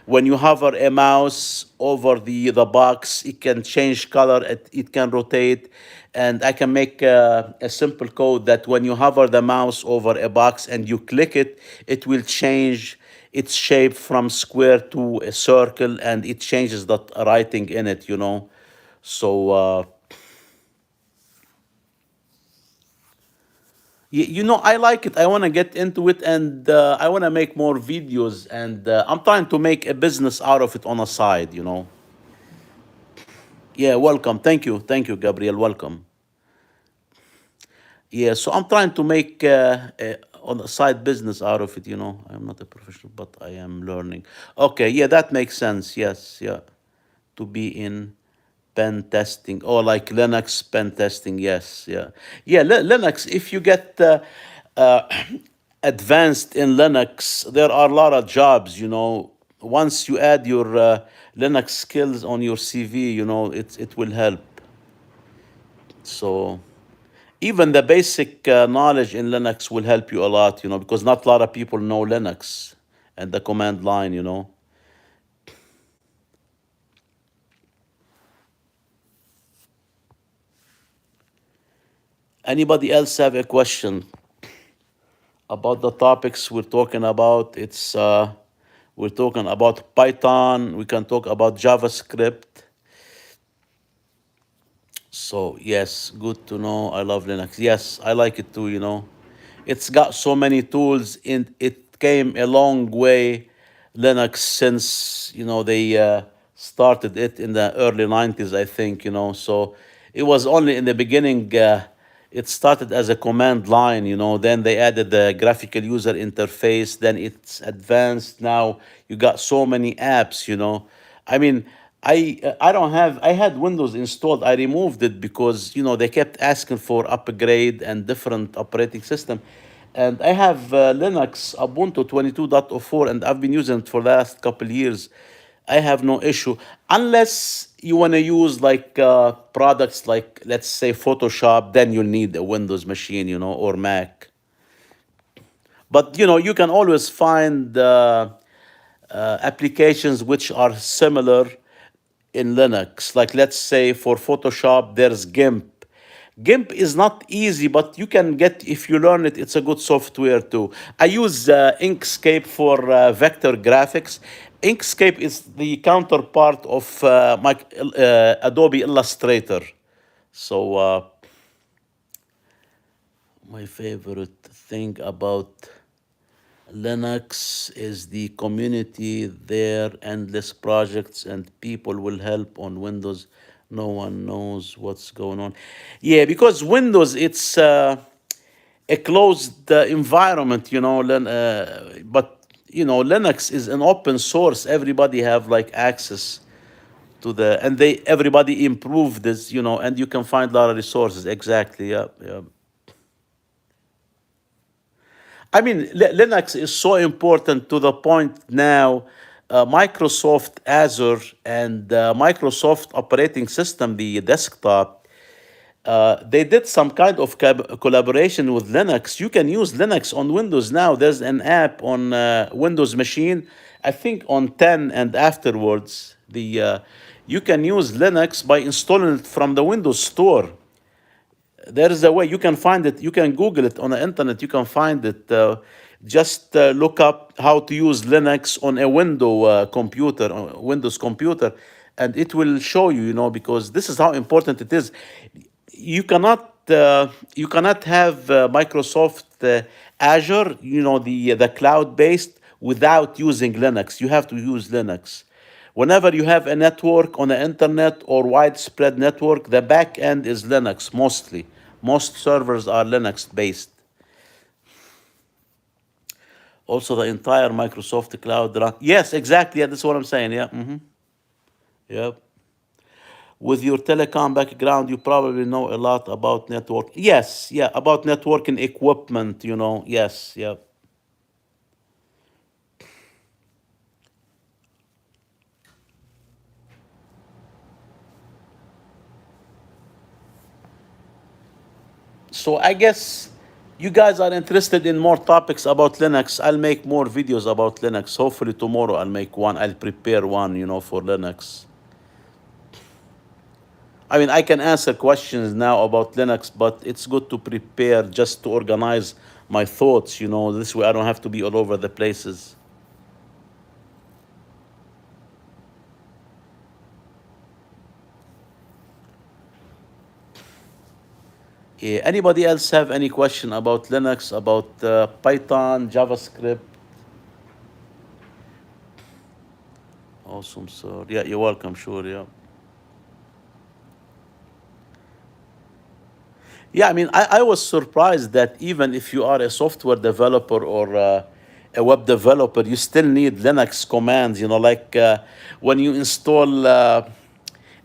when you hover a mouse over the box, it can change color, it can rotate. And I can make a simple code that when you hover the mouse over a box and you click it, it will change its shape from square to a circle, and it changes the writing in it. So, I like it. I want to get into it, and I want to make more videos, and I'm trying to make a business out of it on a side. Yeah, welcome. Thank you, Gabriel. Welcome. Yeah, so I'm trying to make on a side business out of it. I'm not a professional, but I am learning. Okay, yeah, that makes sense. Yes, yeah, to be in pen testing, or like Linux pen testing. Yes, yeah, yeah. Linux. If you get uh, advanced in Linux, there are a lot of jobs. Once you add your Linux skills on your CV, it will help. So even the basic knowledge in Linux will help you a lot. Because not a lot of people know Linux and the command line. Anybody else have a question about the topics we're talking about? We're talking about Python. We can talk about JavaScript. So yes, good to know. I love Linux. Yes, I like it too. It's got so many tools, and it came a long way, Linux, since they started it in the early 90s, I think. So it was only in the beginning, it started as a command line. Then they added the graphical user interface, then it's advanced. Now you got so many apps. I mean, I don't have. I had Windows installed. I removed it because they kept asking for upgrade and different operating system. And I have Linux Ubuntu 22.04, and I've been using it for the last couple years. I have no issue, unless you want to use like products like, let's say, Photoshop. Then you'll need a Windows machine, or Mac. But you can always find applications which are similar. in Linux. Like let's say for Photoshop, there's GIMP. GIMP is not easy, but you can get, if you learn it, it's a good software too. I use Inkscape for vector graphics. Inkscape is the counterpart of Adobe Illustrator. So my favorite thing about Linux is the community there, endless projects, and people will help on Windows. No one knows what's going on. Yeah, because Windows, it's a closed environment, but Linux is an open source. Everybody have like access to and everybody improved this, and you can find a lot of resources. Exactly. Yeah, yeah. I mean, Linux is so important to the point now. Microsoft Azure and Microsoft operating system, the desktop, they did some kind of collaboration with Linux. You can use Linux on Windows now. There's an app on Windows machine, I think on 10 and afterwards. You can use Linux by installing it from the Windows Store. There is a way you can find it. You can Google it on the internet. You can find it. Just look up how to use Linux on a Windows computer, and it will show you. Because this is how important it is. You cannot have Microsoft Azure, the cloud based, without using Linux. You have to use Linux. Whenever you have a network on the internet or widespread network, the back end is Linux mostly. Most servers are Linux based. Also, the entire Microsoft cloud. Yes, exactly. Yeah, that's what I'm saying. Yeah. Yep. With your telecom background, you probably know a lot about network. Yes, yeah, about networking equipment. Yes, yeah. So I guess you guys are interested in more topics about Linux. I'll make more videos about Linux. Hopefully tomorrow I'll make one. I'll prepare one, for Linux. I mean, I can answer questions now about Linux, but it's good to prepare just to organize my thoughts. This way I don't have to be all over the places. Yeah. Anybody else have any question about Linux, about Python, JavaScript? Awesome, sir. Yeah, you're welcome. Sure. Yeah. Yeah, I mean, I was surprised that even if you are a software developer or a web developer, you still need Linux commands. Like when you install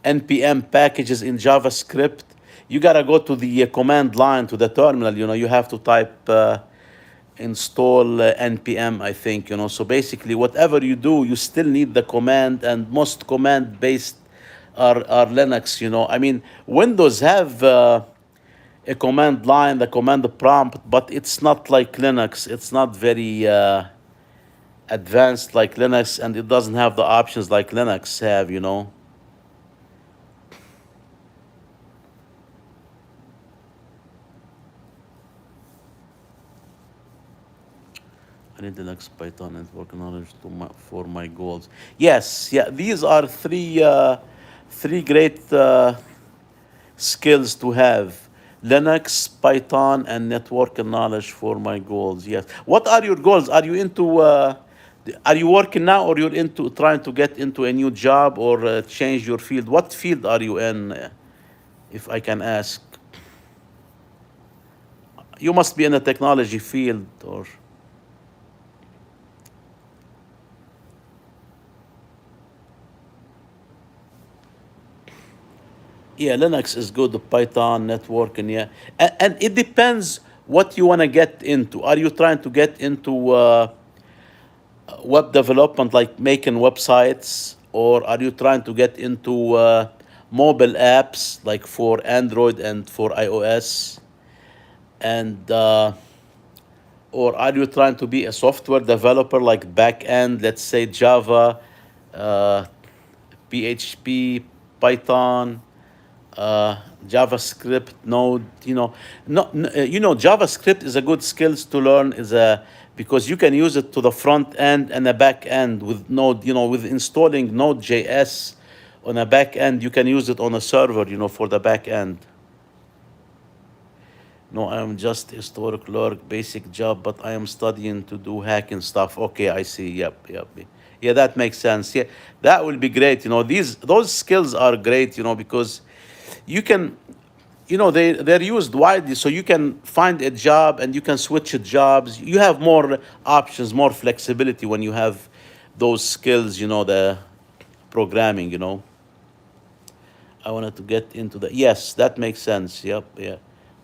npm packages in JavaScript, you gotta go to the command line to the terminal. You have to type install npm. I think. So basically, whatever you do, you still need the command, and most command based are Linux. I mean, Windows have. A command line, the command prompt, but it's not like Linux. It's not very advanced like Linux, and it doesn't have the options like Linux have. I need Linux, Python, and work knowledge for my goals. Yes, yeah, these are three great skills to have. Linux, Python, and network knowledge for my goals. Yes. What are your goals? Are you working now, or you're into trying to get into a new job or change your field? What field are you in, if I can ask? You must be in a technology field, or yeah, Linux is good. Python, networking, yeah, and it depends what you want to get into. Are you trying to get into web development, like making websites, or are you trying to get into mobile apps, like for Android and for iOS, and or are you trying to be a software developer, like back end, let's say Java, uh, PHP, Python, JavaScript, Node. JavaScript is a good skills to learn. Is a Because you can use it to the front end and the back end with Node. With installing Node.js on a back end, you can use it on a server. For the back end. No, I am just historic clerk, basic job, but I am studying to do hacking stuff. Okay, I see. Yep, yep. Yeah, that makes sense. Yeah, that will be great. Those skills are great. Because you can, they're used widely, so you can find a job and you can switch jobs. You have more options, more flexibility when you have those skills. The programming. I wanted to get into that. Yes, that makes sense. Yep, yeah.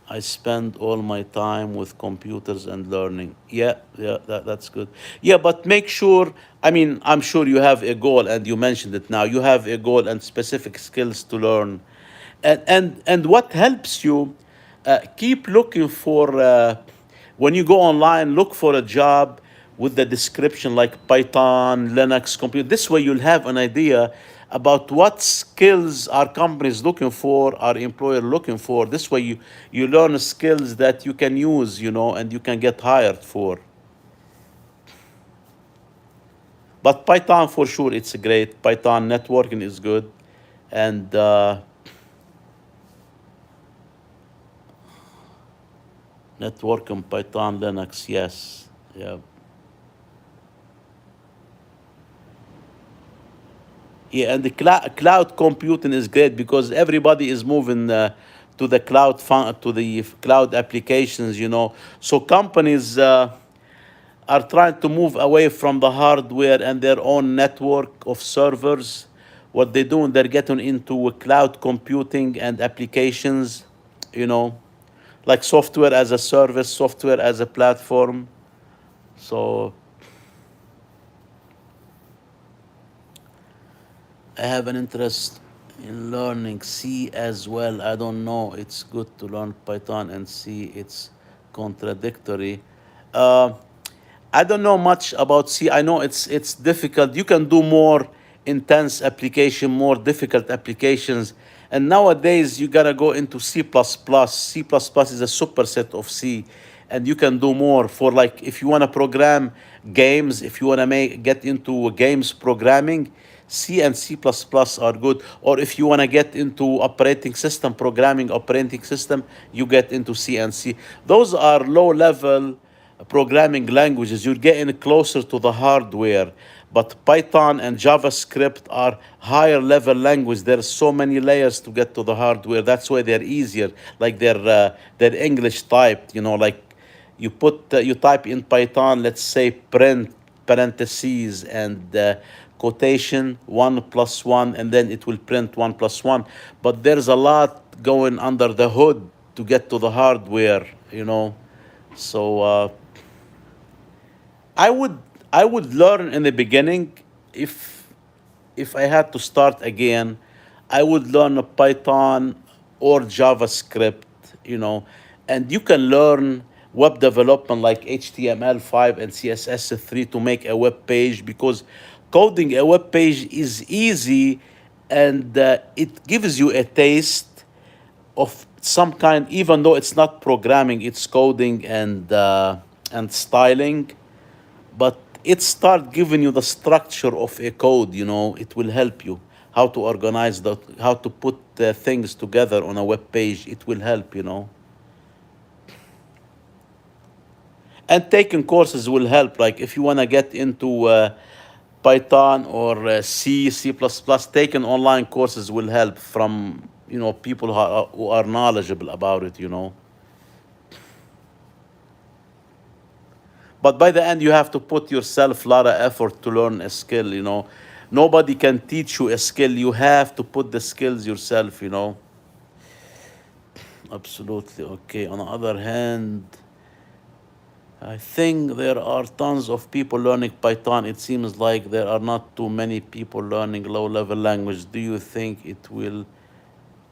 I spend all my time with computers and learning. Yeah, yeah, that's good. Yeah, but make sure, I'm sure you have a goal and you mentioned it now. You have a goal and specific skills to learn. And what helps you, keep looking for, when you go online, look for a job with the description like Python, Linux, computer. This way you'll have an idea about what skills our companies looking for, our employer looking for. This way you learn skills that you can use, and you can get hired for. But Python for sure, it's great. Python networking is good. And networking, Python, Linux, yes. Yeah. Yeah, and the cloud computing is great because everybody is moving to the to the cloud applications. So companies are trying to move away from the hardware and their own network of servers. What they're doing, they're getting into cloud computing and applications. You know, like software as a service, software as a platform. So I have an interest in learning C as well. I don't know. It's good to learn Python and C. It's contradictory. Uh, I don't know much about C. I know it's difficult. You can do more intense application, more difficult applications. And nowadays you gotta go into C++. C++ is a superset of C, and you can do more for, like, if you wanna program games, if you wanna get into games programming. C and C++ are good. Or if you want to get into operating system programming, operating system, you get into C and C. Those are low level programming languages. You're getting closer to the hardware. But Python and JavaScript are higher level language. There's so many layers to get to the hardware. That's why they're easier. Like they're English typed. Like you type in Python, let's say print parentheses and quotation 1+1, and then it will print 1+1. But there's a lot going under the hood to get to the hardware. So I would I would learn in the beginning, if I had to start again, I would learn Python or JavaScript, you know, and you can learn web development like HTML5 and CSS3 to make a web page, because coding a web page is easy, and it gives you a taste of some kind, even though it's not programming, it's coding and styling, but it start giving you the structure of a code. It will help you how to organize how to put things together on a web page. It will help. And taking courses will help, like if you want to get into Python or C++, taking online courses will help from people who are knowledgeable about it. But by the end, you have to put yourself a lot of effort to learn a skill. Nobody can teach you a skill. You have to put the skills yourself. Absolutely. Okay. On the other hand, I think there are tons of people learning Python. It seems like there are not too many people learning low-level language. Do you think it will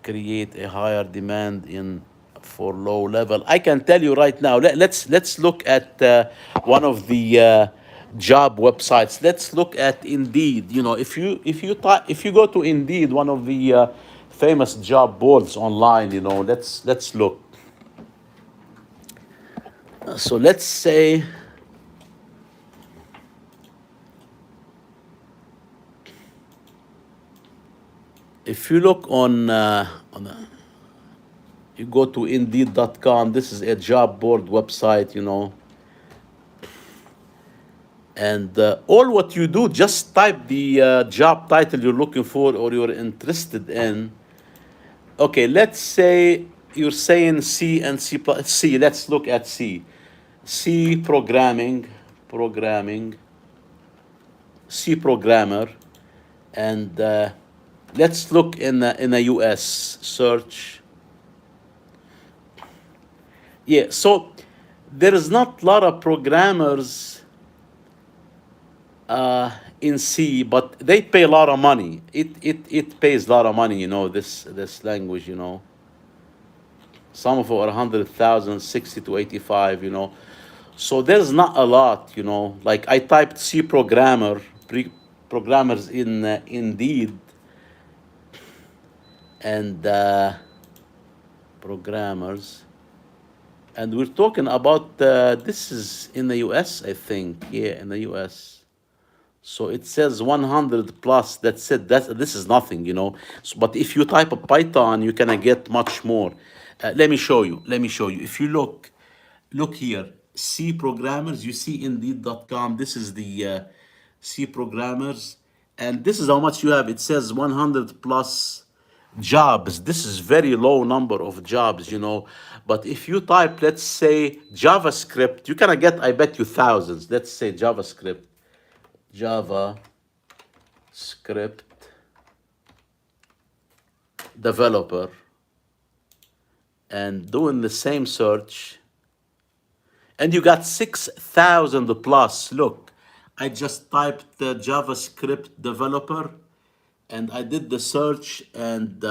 create a higher demand in for low level? I can tell you right now. Let's look at one of the job websites. Let's look at Indeed. If you go to Indeed, one of the famous job boards online, let's look. So let's say if you look you go to Indeed.com. This is a job board website, and all what you do, just type the job title you're looking for or you're interested in. Okay, let's say you're saying C and C plus C. Let's look at C. C programming, C programmer, and let's look in the U.S. search. Yeah, so there is not a lot of programmers in C, but they pay a lot of money. It pays a lot of money, this language, Some of them are 100,000, 60 to 85, So there's not a lot, Like I typed C programmers in Indeed, and programmers, and we're talking about this is in the U.S. I think, yeah, in the U.S. So it says 100 plus. That's it. This is nothing, but if you type a Python, you can get much more. Let me show you. If you look here, C programmers. You see Indeed.com. This is the C programmers, and this is how much you have. It says 100 plus jobs. This is very low number of jobs, But if you type, let's say JavaScript, you can get, I bet you, thousands. Let's say JavaScript developer, and doing the same search, and you got 6,000 plus. Look, I just typed the JavaScript developer, and I did the search, and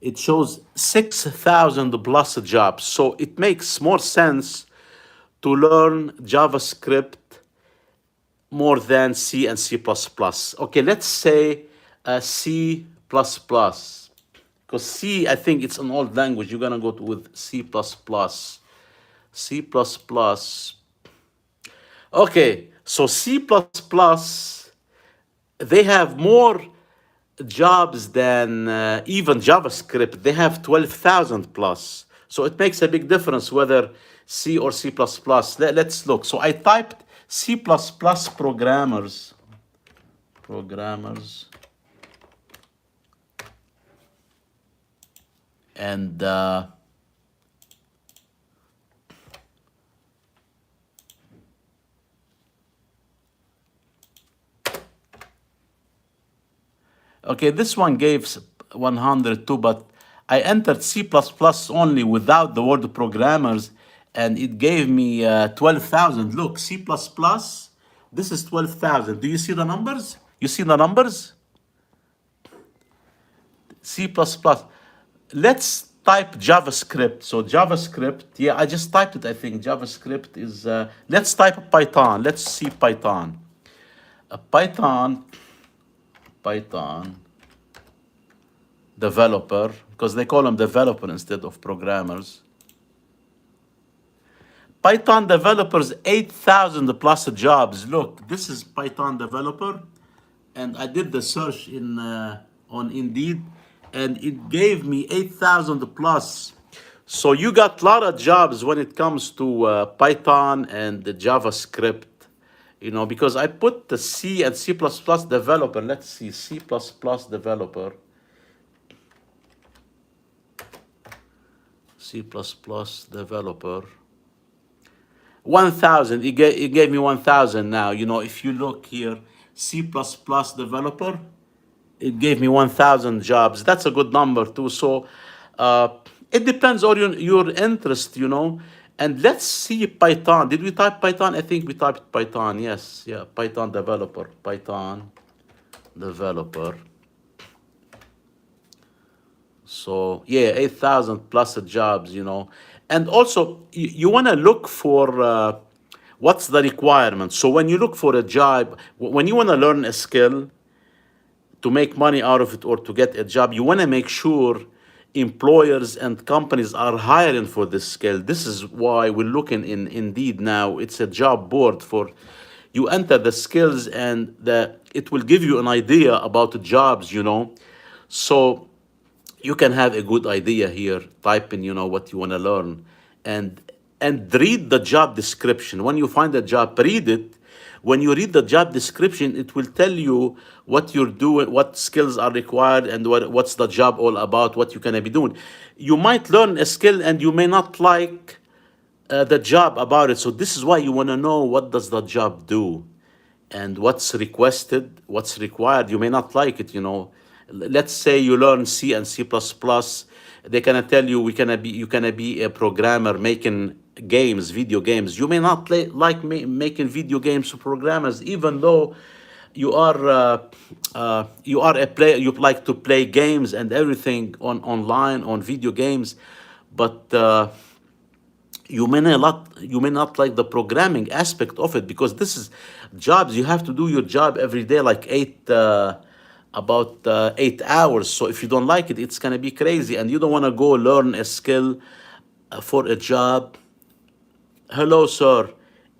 it shows 6,000 plus jobs. So it makes more sense to learn JavaScript more than C and C++. Okay, let's say C++. Because C, I think it's an old language. You're going to go with C++. C++. Okay, so C++, they have more jobs than even JavaScript. They have 12,000 plus. So it makes a big difference whether C or C++. Let's look. So I typed C++ programmers, and okay, this one gave 102, but I entered C++ only without the word programmers, and it gave me 12,000. Look, C++, this is 12,000. Do you see the numbers? You see the numbers? C++. Let's type JavaScript. So JavaScript, yeah, I just typed it, I think. JavaScript is, let's type Python. Let's see Python. Python developer, because they call them developer instead of programmers. Python developers, 8,000 plus jobs. Look, this is Python developer, and I did the search on Indeed, and it gave me 8,000 plus. So you got a lot of jobs when it comes to Python and the JavaScript, because I put the C and C++ developer. Let's see, C++ developer. C++ developer. 1,000. It gave me 1,000 now. If you look here, C++ developer, it gave me 1,000 jobs. That's a good number too. So it depends on your interest, And let's see Python. Did we type Python? I think we typed Python. Yes, yeah, Python developer. So yeah, 8,000 plus jobs, And also you want to look for what's the requirement. So when you look for a job, when you want to learn a skill to make money out of it or to get a job, you want to make sure employers and companies are hiring for this skill. This is why we're looking in Indeed now. It's a job board for you enter the skills and it will give you an idea about the jobs, So you can have a good idea here. Type in, what you want to learn, and read the job description. When you find a job, read it. When you read the job description, it will tell you what you're doing, what skills are required, and what's the job all about, what you're gonna be doing. You might learn a skill and you may not like the job about it. So this is why you want to know what does the job do and what's requested, what's required. You may not like it. Let's say you learn C and C++. They gonna tell you you gonna be a programmer making games, video games. You may not like making video games for programmers, even though you are a player. You like to play games and everything online on video games, but you may not like the programming aspect of it, because this is jobs. You have to do your job every day, like 8 hours. So if you don't like it, it's gonna be crazy, and you don't want to go learn a skill for a job. Hello, sir.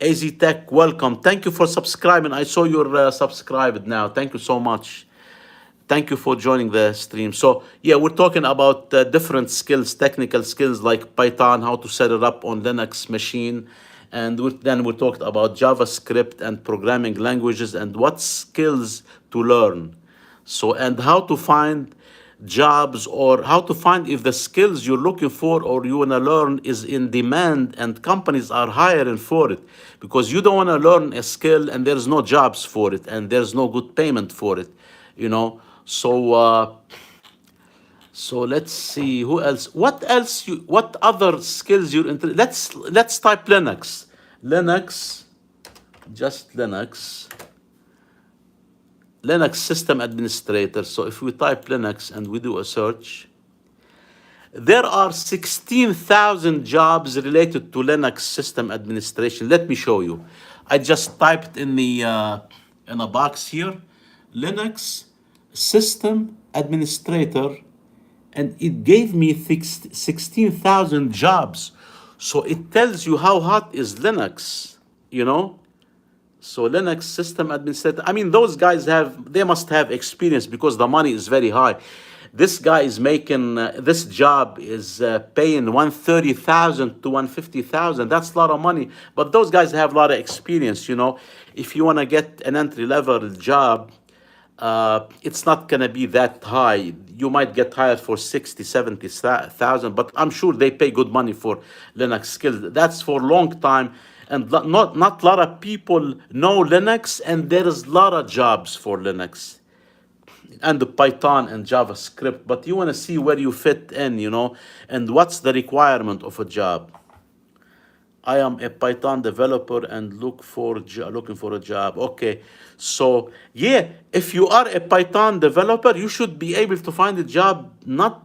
AZ Tech, welcome. Thank you for subscribing. I saw you're subscribed now. Thank you so much. Thank you for joining the stream. So yeah, we're talking about different skills, technical skills like Python, how to set it up on Linux machine. And then we talked about JavaScript and programming languages and what skills to learn. So, and how to find jobs, or how to find if the skills you're looking for or you want to learn is in demand and companies are hiring for it. Because you don't want to learn a skill and there's no jobs for it and there's no good payment for it, you know. So let's see who else. What other skills you're into? Let's type Linux. Linux, just Linux. Linux system administrator. So if we type Linux and we do a search, there are 16,000 jobs related to Linux system administration. Let me show you. I just typed in a box here, Linux system administrator, and it gave me 16,000 jobs. So it tells you how hot is Linux, you know? So Linux system administrator, I mean, those guys they must have experience because the money is very high. This guy is making, this job is paying 130,000 to 150,000. That's a lot of money. But those guys have a lot of experience, you know. If you want to get an entry-level job, it's not going to be that high. You might get hired for 60, 70,000, but I'm sure they pay good money for Linux skills. That's for a long time. And not a lot of people know Linux, and there is a lot of jobs for Linux and the Python and JavaScript. But you want to see where you fit in, you know, and what's the requirement of a job. I am a Python developer and looking for a job. Okay, so yeah, if you are a Python developer, you should be able to find a job.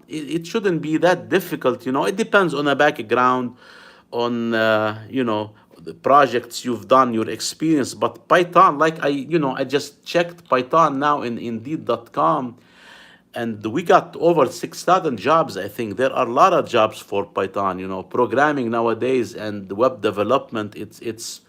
It shouldn't be that difficult, you know. It depends on a background, on the projects you've done, your experience. But Python, like I just checked Python now in Indeed.com, and we got over 6,000 jobs. I think there are a lot of jobs for Python. You know, programming nowadays and web development. It's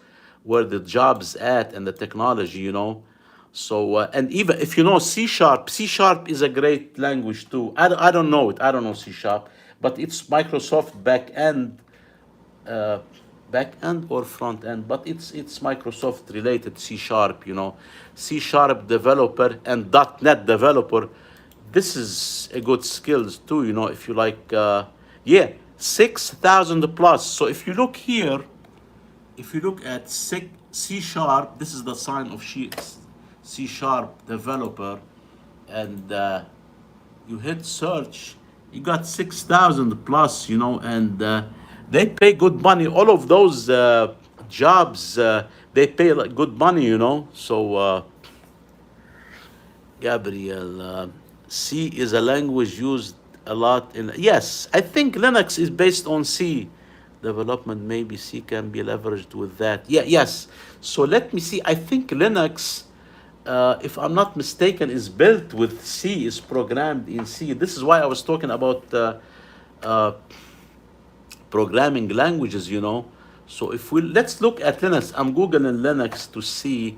where the jobs at and the technology. You know, so and even if you know C sharp, C sharp is a great language too. I don't know it. I don't know C sharp, but it's Microsoft back end or front end, but it's Microsoft related. C sharp, you know, C sharp developer and .NET developer. This is a good skills too, you know, if you like. 6,000 plus. So if you look here, if you look at C sharp, this is the sign of C sharp developer, and you hit search, you got 6,000 plus, you know, and they pay good money. All of those jobs, they pay like good money, you know. So, Gabriel, C is a language used a lot in. Yes, I think Linux is based on C. development, maybe C can be leveraged with that. Yeah, yes. So let me see. I think Linux, if I'm not mistaken, is built with C, is programmed in C. This is why I was talking about uh, programming languages, you know. So if we let's look at Linux. I'm googling Linux to see.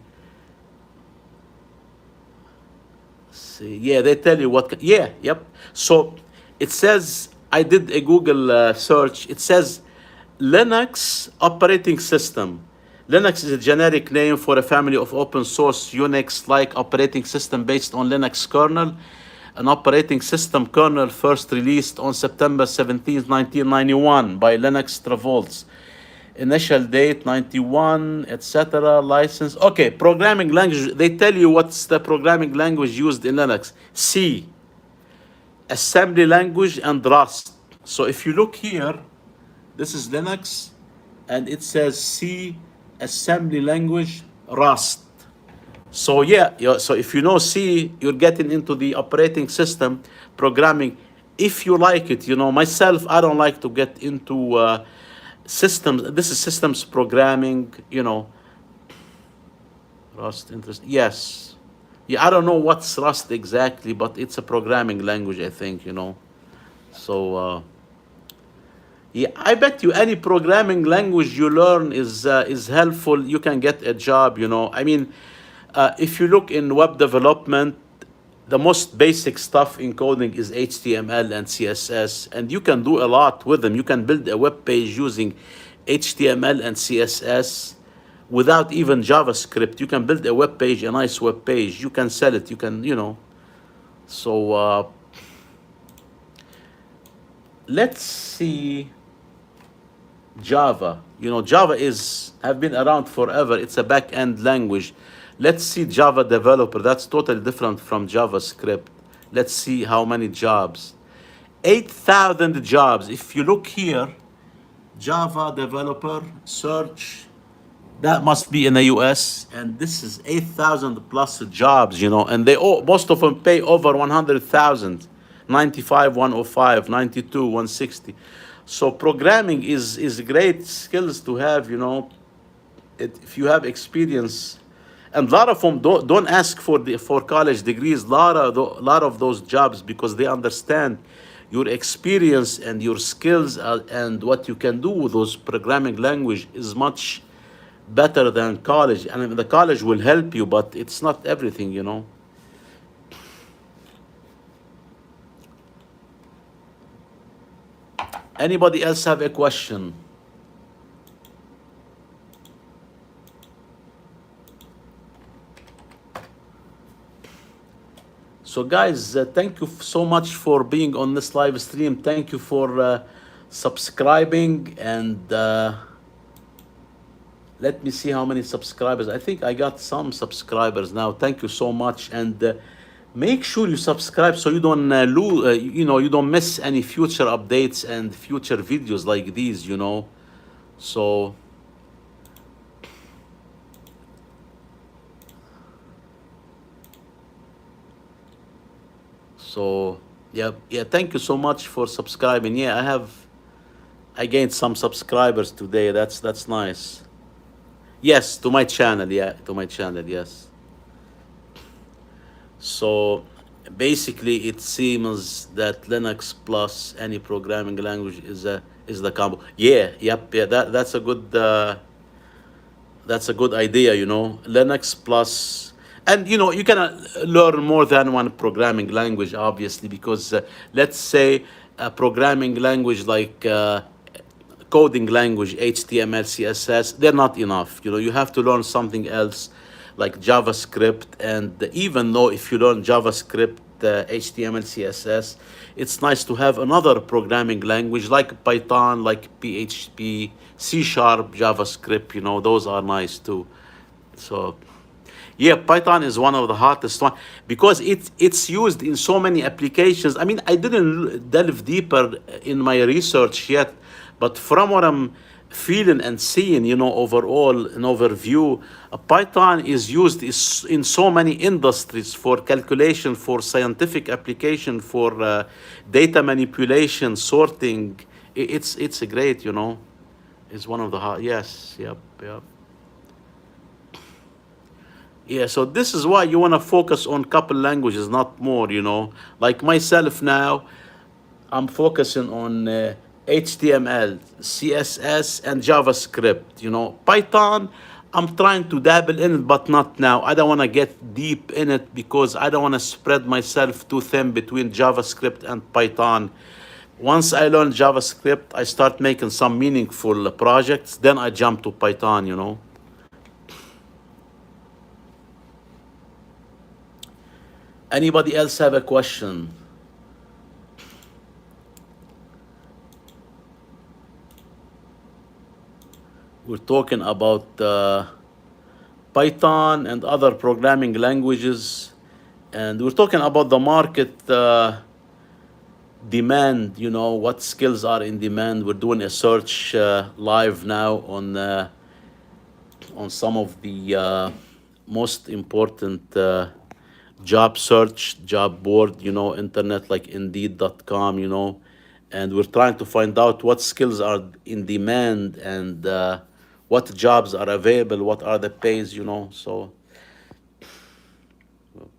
See, yeah, they tell you what. Yeah, yep. So it says I did a Google search. It says Linux operating system. Linux is a generic name for a family of open source Unix-like operating system based on Linux kernel. An operating system kernel first released on September 17th, 1991 by Linux Torvalds. Initial date 91, etc. License. Okay, programming language. They tell you what's the programming language used in Linux. C, assembly language, and Rust. So if you look here, this is Linux, and it says C, assembly language, Rust. So yeah, so if you know C, you're getting into the operating system programming. If you like it, you know, myself, I don't like to get into systems. This is systems programming, you know. Rust, interest. Yes. Yeah, I don't know what's Rust exactly, but it's a programming language, I think, you know. So, yeah, I bet you any programming language you learn is helpful. You can get a job, you know. I mean, if you look in web development, the most basic stuff in coding is HTML and CSS, and you can do a lot with them. You can build a web page using HTML and CSS without even JavaScript. You can build a web page, a nice web page. You can sell it. You can, you know. So let's see Java. You know, Java is have been around forever. It's a back-end language. Let's see Java developer. That's totally different from JavaScript. Let's see how many jobs. 8,000 jobs. If you look here, Java developer search, that must be in the US, and this is 8,000 plus jobs, you know, and they all, most of them pay over 100,000, 95, 105, 92, 160. So programming is great skills to have, you know, if you have experience. And a lot of them don't ask for college degrees. Lot of those jobs, because they understand your experience and your skills, and what you can do with those programming language is much better than college. I mean, the college will help you, but it's not everything, you know. Anybody else have a question? So, guys, thank you so much for being on this live stream. Thank you for subscribing, and let me see how many subscribers. I think I got some subscribers now. Thank you so much, and make sure you subscribe so you don't lose. You know, you don't miss any future updates and future videos like these. You know, so. So yeah, yeah. Thank you so much for subscribing. Yeah, I gained some subscribers today. That's nice. Yes, to my channel. Yeah, to my channel. Yes. So basically, it seems that Linux plus any programming language is the combo. Yeah. Yep. Yeah. That's a good idea, you know. Linux plus, and you know, you can learn more than one programming language, obviously, because let's say a programming language like coding language, HTML, CSS, they're not enough. You know, you have to learn something else like JavaScript. And even though if you learn JavaScript, HTML, CSS, it's nice to have another programming language like Python, like PHP, C Sharp, JavaScript. You know, those are nice too. So yeah, Python is one of the hottest one because it's used in so many applications. I mean, I didn't delve deeper in my research yet, but from what I'm feeling and seeing, you know, overall, an overview, Python is used in so many industries for calculation, for scientific application, for data manipulation, sorting. It's great, you know. Is one of the hard. Yes, yep, yep. Yeah, so this is why you want to focus on couple languages, not more, you know. Like myself now, I'm focusing on HTML, CSS, and JavaScript. You know, Python, I'm trying to dabble in it, but not now. I don't want to get deep in it because I don't want to spread myself too thin between JavaScript and Python. Once I learn JavaScript, I start making some meaningful projects. Then I jump to Python, you know. Anybody else have a question? We're talking about Python and other programming languages, and we're talking about the market demand. You know what skills are in demand. We're doing a search live now on some of the most important job search, job board, you know, internet like Indeed.com, you know, and we're trying to find out what skills are in demand and what jobs are available, what are the pays, you know. So,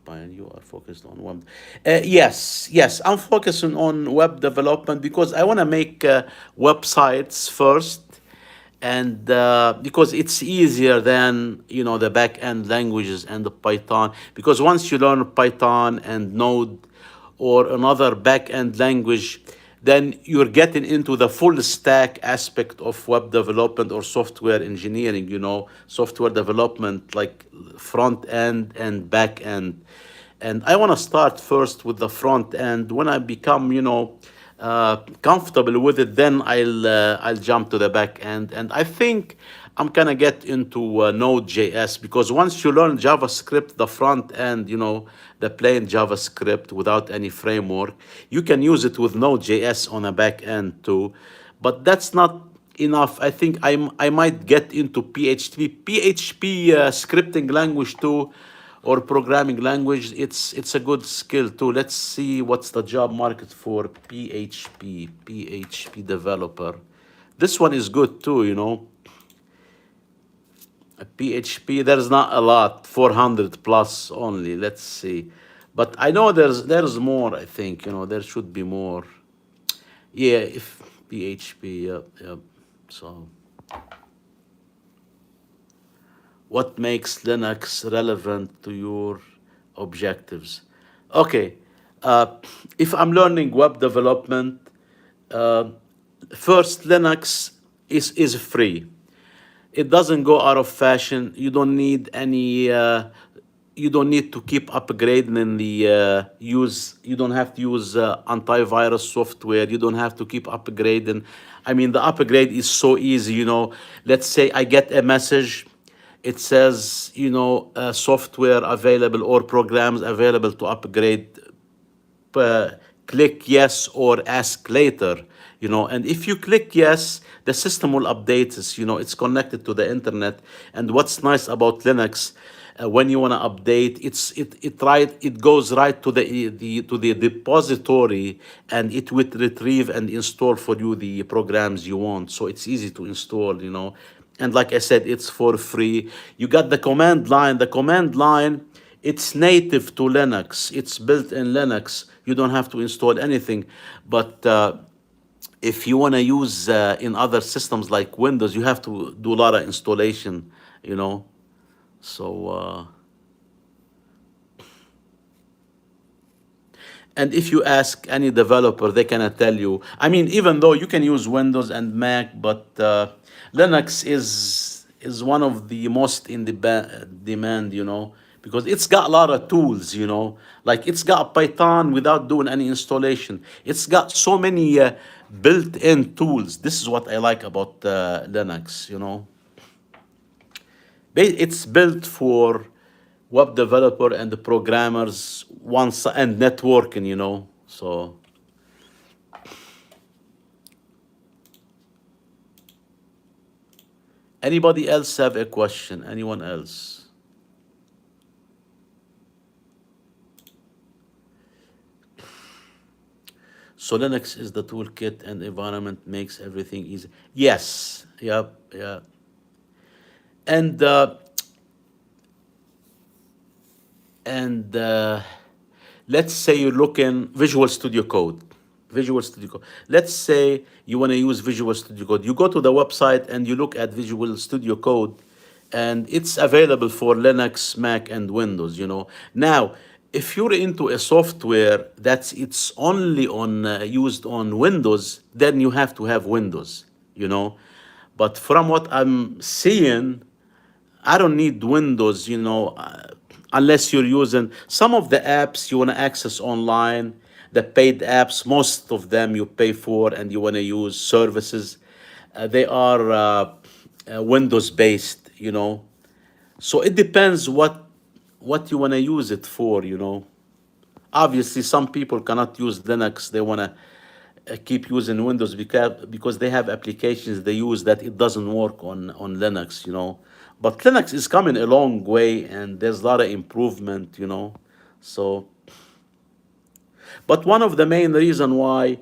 Brian, you are focused on web. Yes, yes, I'm focusing on web development because I want to make websites first, and because it's easier than you know the back end languages and the Python. Because once you learn Python and Node or another back end language, then you're getting into the full stack aspect of web development or software engineering, you know, software development like front end and back end. And I want to start first with the front end. When I become, you know, comfortable with it, then I'll jump to the back end. And I think I'm gonna get into Node.js because once you learn JavaScript, the front end, you know, the plain JavaScript without any framework, you can use it with Node.js on a back end too. But that's not enough. I think I might get into PHP scripting language too, or programming language. It's a good skill too. Let's see what's the job market for PHP developer. This one is good too, you know. PHP, there's not a lot, 400 plus only. Let's see. But I know there's more, I think, you know, there should be more. Yeah, if PHP, yep, yep. So what makes Linux relevant to your objectives? Okay, uh, if I'm learning web development, uh, first Linux is free. It doesn't go out of fashion. You don't need any. You don't need to keep upgrading in the use. You don't have to use antivirus software. You don't have to keep upgrading. I mean, the upgrade is so easy. You know, let's say I get a message. It says, you know, software available or programs available to upgrade. uh, Click yes or ask later, you know. And if you click yes, the system will update us, you know. It's connected to the internet. And what's nice about Linux, when you want to update, it goes right to the depository, and it will retrieve and install for you the programs you want. So it's easy to install, you know. And like I said, it's for free. You got the command line. The command line, it's native to Linux. It's built in Linux. You don't have to install anything. But if you want to use in other systems like Windows, you have to do a lot of installation, you know. So, and if you ask any developer, they cannot tell you. I mean, even though you can use Windows and Mac, but Linux is one of the most in the demand, you know, because it's got a lot of tools, you know, like it's got Python without doing any installation. It's got so many built-in tools. This is what I like about Linux, you know. It's built for web developer and the programmers once and networking, you know. So anybody else have a question? Anyone else? So Linux is the toolkit and environment makes everything easy. Yes, yep, yeah. And and let's say you look in Visual Studio Code. Visual Studio Code. Let's say you want to use Visual Studio Code. You go to the website and you look at Visual Studio Code, and it's available for Linux, Mac, and Windows. Now, if you're into a software that's it's only on used on Windows, then you have to have Windows. You know, but from what I'm seeing, I don't need Windows, unless you're using some of the apps you want to access online, the paid apps, most of them you pay for and you want to use services. They are Windows based. So it depends what you want to use it for. Obviously, some people cannot use Linux. They want to keep using Windows because they have applications they use that it doesn't work on Linux. But Linux is coming a long way, and there's a lot of improvement. So, but one of the main reason why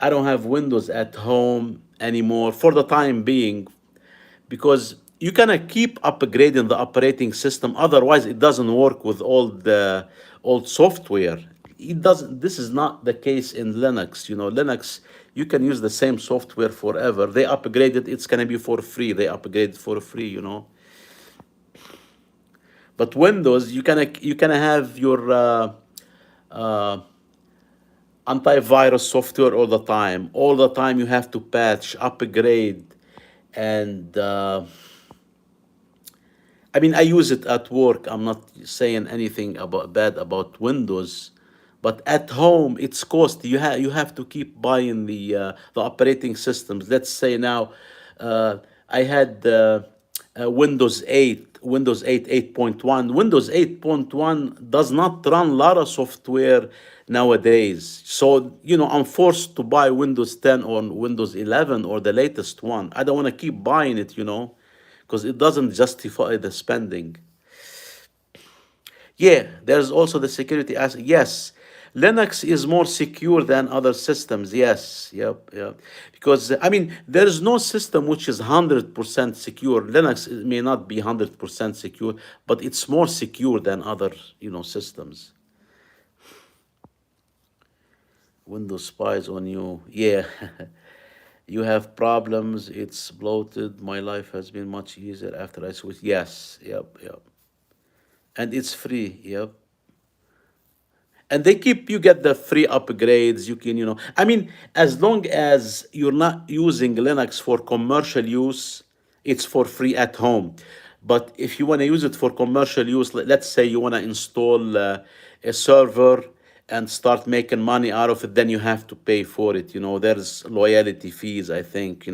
I don't have Windows at home anymore for the time being, because you cannot keep upgrading the operating system, otherwise it doesn't work with all the old software. It doesn't This is not the case in Linux. You can use the same software forever. They upgrade it, it's going to be for free. They upgrade it for free. But Windows, you can have your uh, antivirus software all the time. All the time you have to patch, upgrade, and I mean, I use it at work. I'm not saying anything about bad about Windows, but at home it's costly. You have to keep buying the operating systems. Let's say now, I had Windows 8, Windows 8, 8.1. Windows 8.1 does not run a lot of software nowadays. So, I'm forced to buy Windows 10 or Windows 11 or the latest one. I don't want to keep buying it, because it doesn't justify the spending. Yeah, there's also the security aspect. Yes, Linux is more secure than other systems. Yes, yep, yep. Because I mean, there is no system which is 100% secure. Linux may not be 100% secure, but it's more secure than other, systems. Windows spies on you. Yeah. You have problems. It's bloated. My life has been much easier after I switched. Yes, yep, yep. And it's free. Yep. And you get the free upgrades. You can, I mean, as long as you're not using Linux for commercial use, it's for free at home. But if you want to use it for commercial use, let's say you want to install a server and start making money out of it, then you have to pay for it. There's loyalty fees, I think.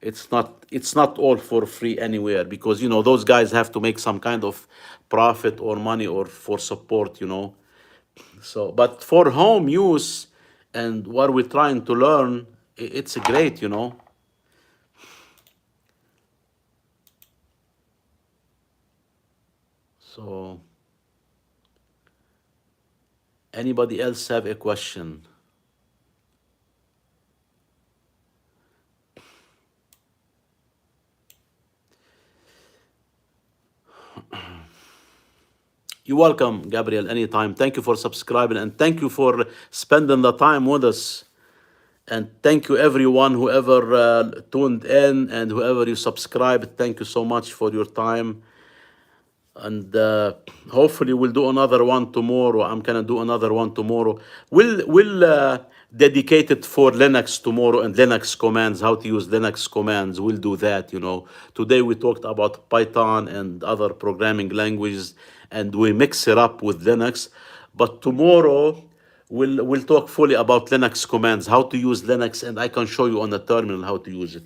It's not all for free anywhere, because those guys have to make some kind of profit or money or for support. So, but for home use and what we're trying to learn, it's great. So, anybody else have a question? You're welcome, Gabriel, anytime. Thank you for subscribing, and thank you for spending the time with us. And thank you, everyone, whoever tuned in and whoever you subscribed. Thank you so much for your time. And hopefully we'll do another one tomorrow. I'm gonna do another one tomorrow. We'll dedicate it for Linux tomorrow and Linux commands, how to use Linux commands. We'll do that. Today we talked about Python and other programming languages, and we mix it up with Linux. But tomorrow we'll talk fully about Linux commands, how to use Linux, and I can show you on the terminal how to use it.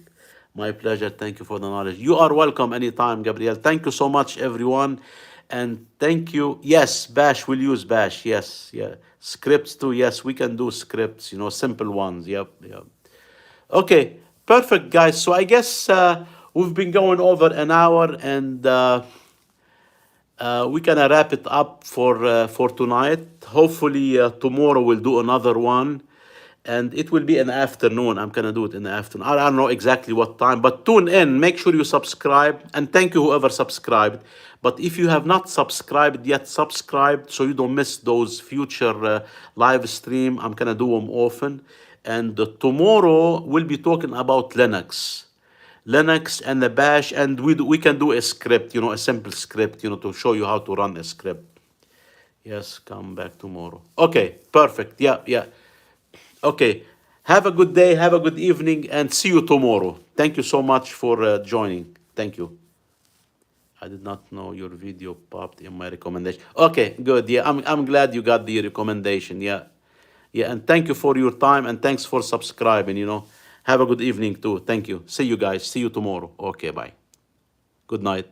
My pleasure. Thank you for the knowledge. You are welcome anytime, Gabriel. Thank you so much, everyone. And thank you. Yes, Bash, we'll use Bash. Yes, yeah. Scripts too. Yes, we can do scripts, simple ones. Yep, yep. Okay, perfect, guys. So I guess we've been going over an hour, and we can wrap it up for tonight. Hopefully, tomorrow we'll do another one. and it will be in the afternoon. I'm gonna do it in the afternoon. I don't know exactly what time, but tune in. Make sure you subscribe, and thank you whoever subscribed. But if you have not subscribed yet, subscribe so you don't miss those future live stream. I'm gonna do them often, and tomorrow we'll be talking about Linux and the Bash, and we can do a script, a simple script, to show you how to run a script. Yes, come back tomorrow. Okay, perfect. Yeah, yeah. Okay. Have a good day, have a good evening, and see you tomorrow. Thank you so much for joining. Thank you. I did not know your video popped in my recommendation. Okay, good. Yeah, I'm glad you got the recommendation. Yeah. Yeah, and thank you for your time and thanks for subscribing. Have a good evening too. Thank you. See you guys. See you tomorrow. Okay, bye. Good night.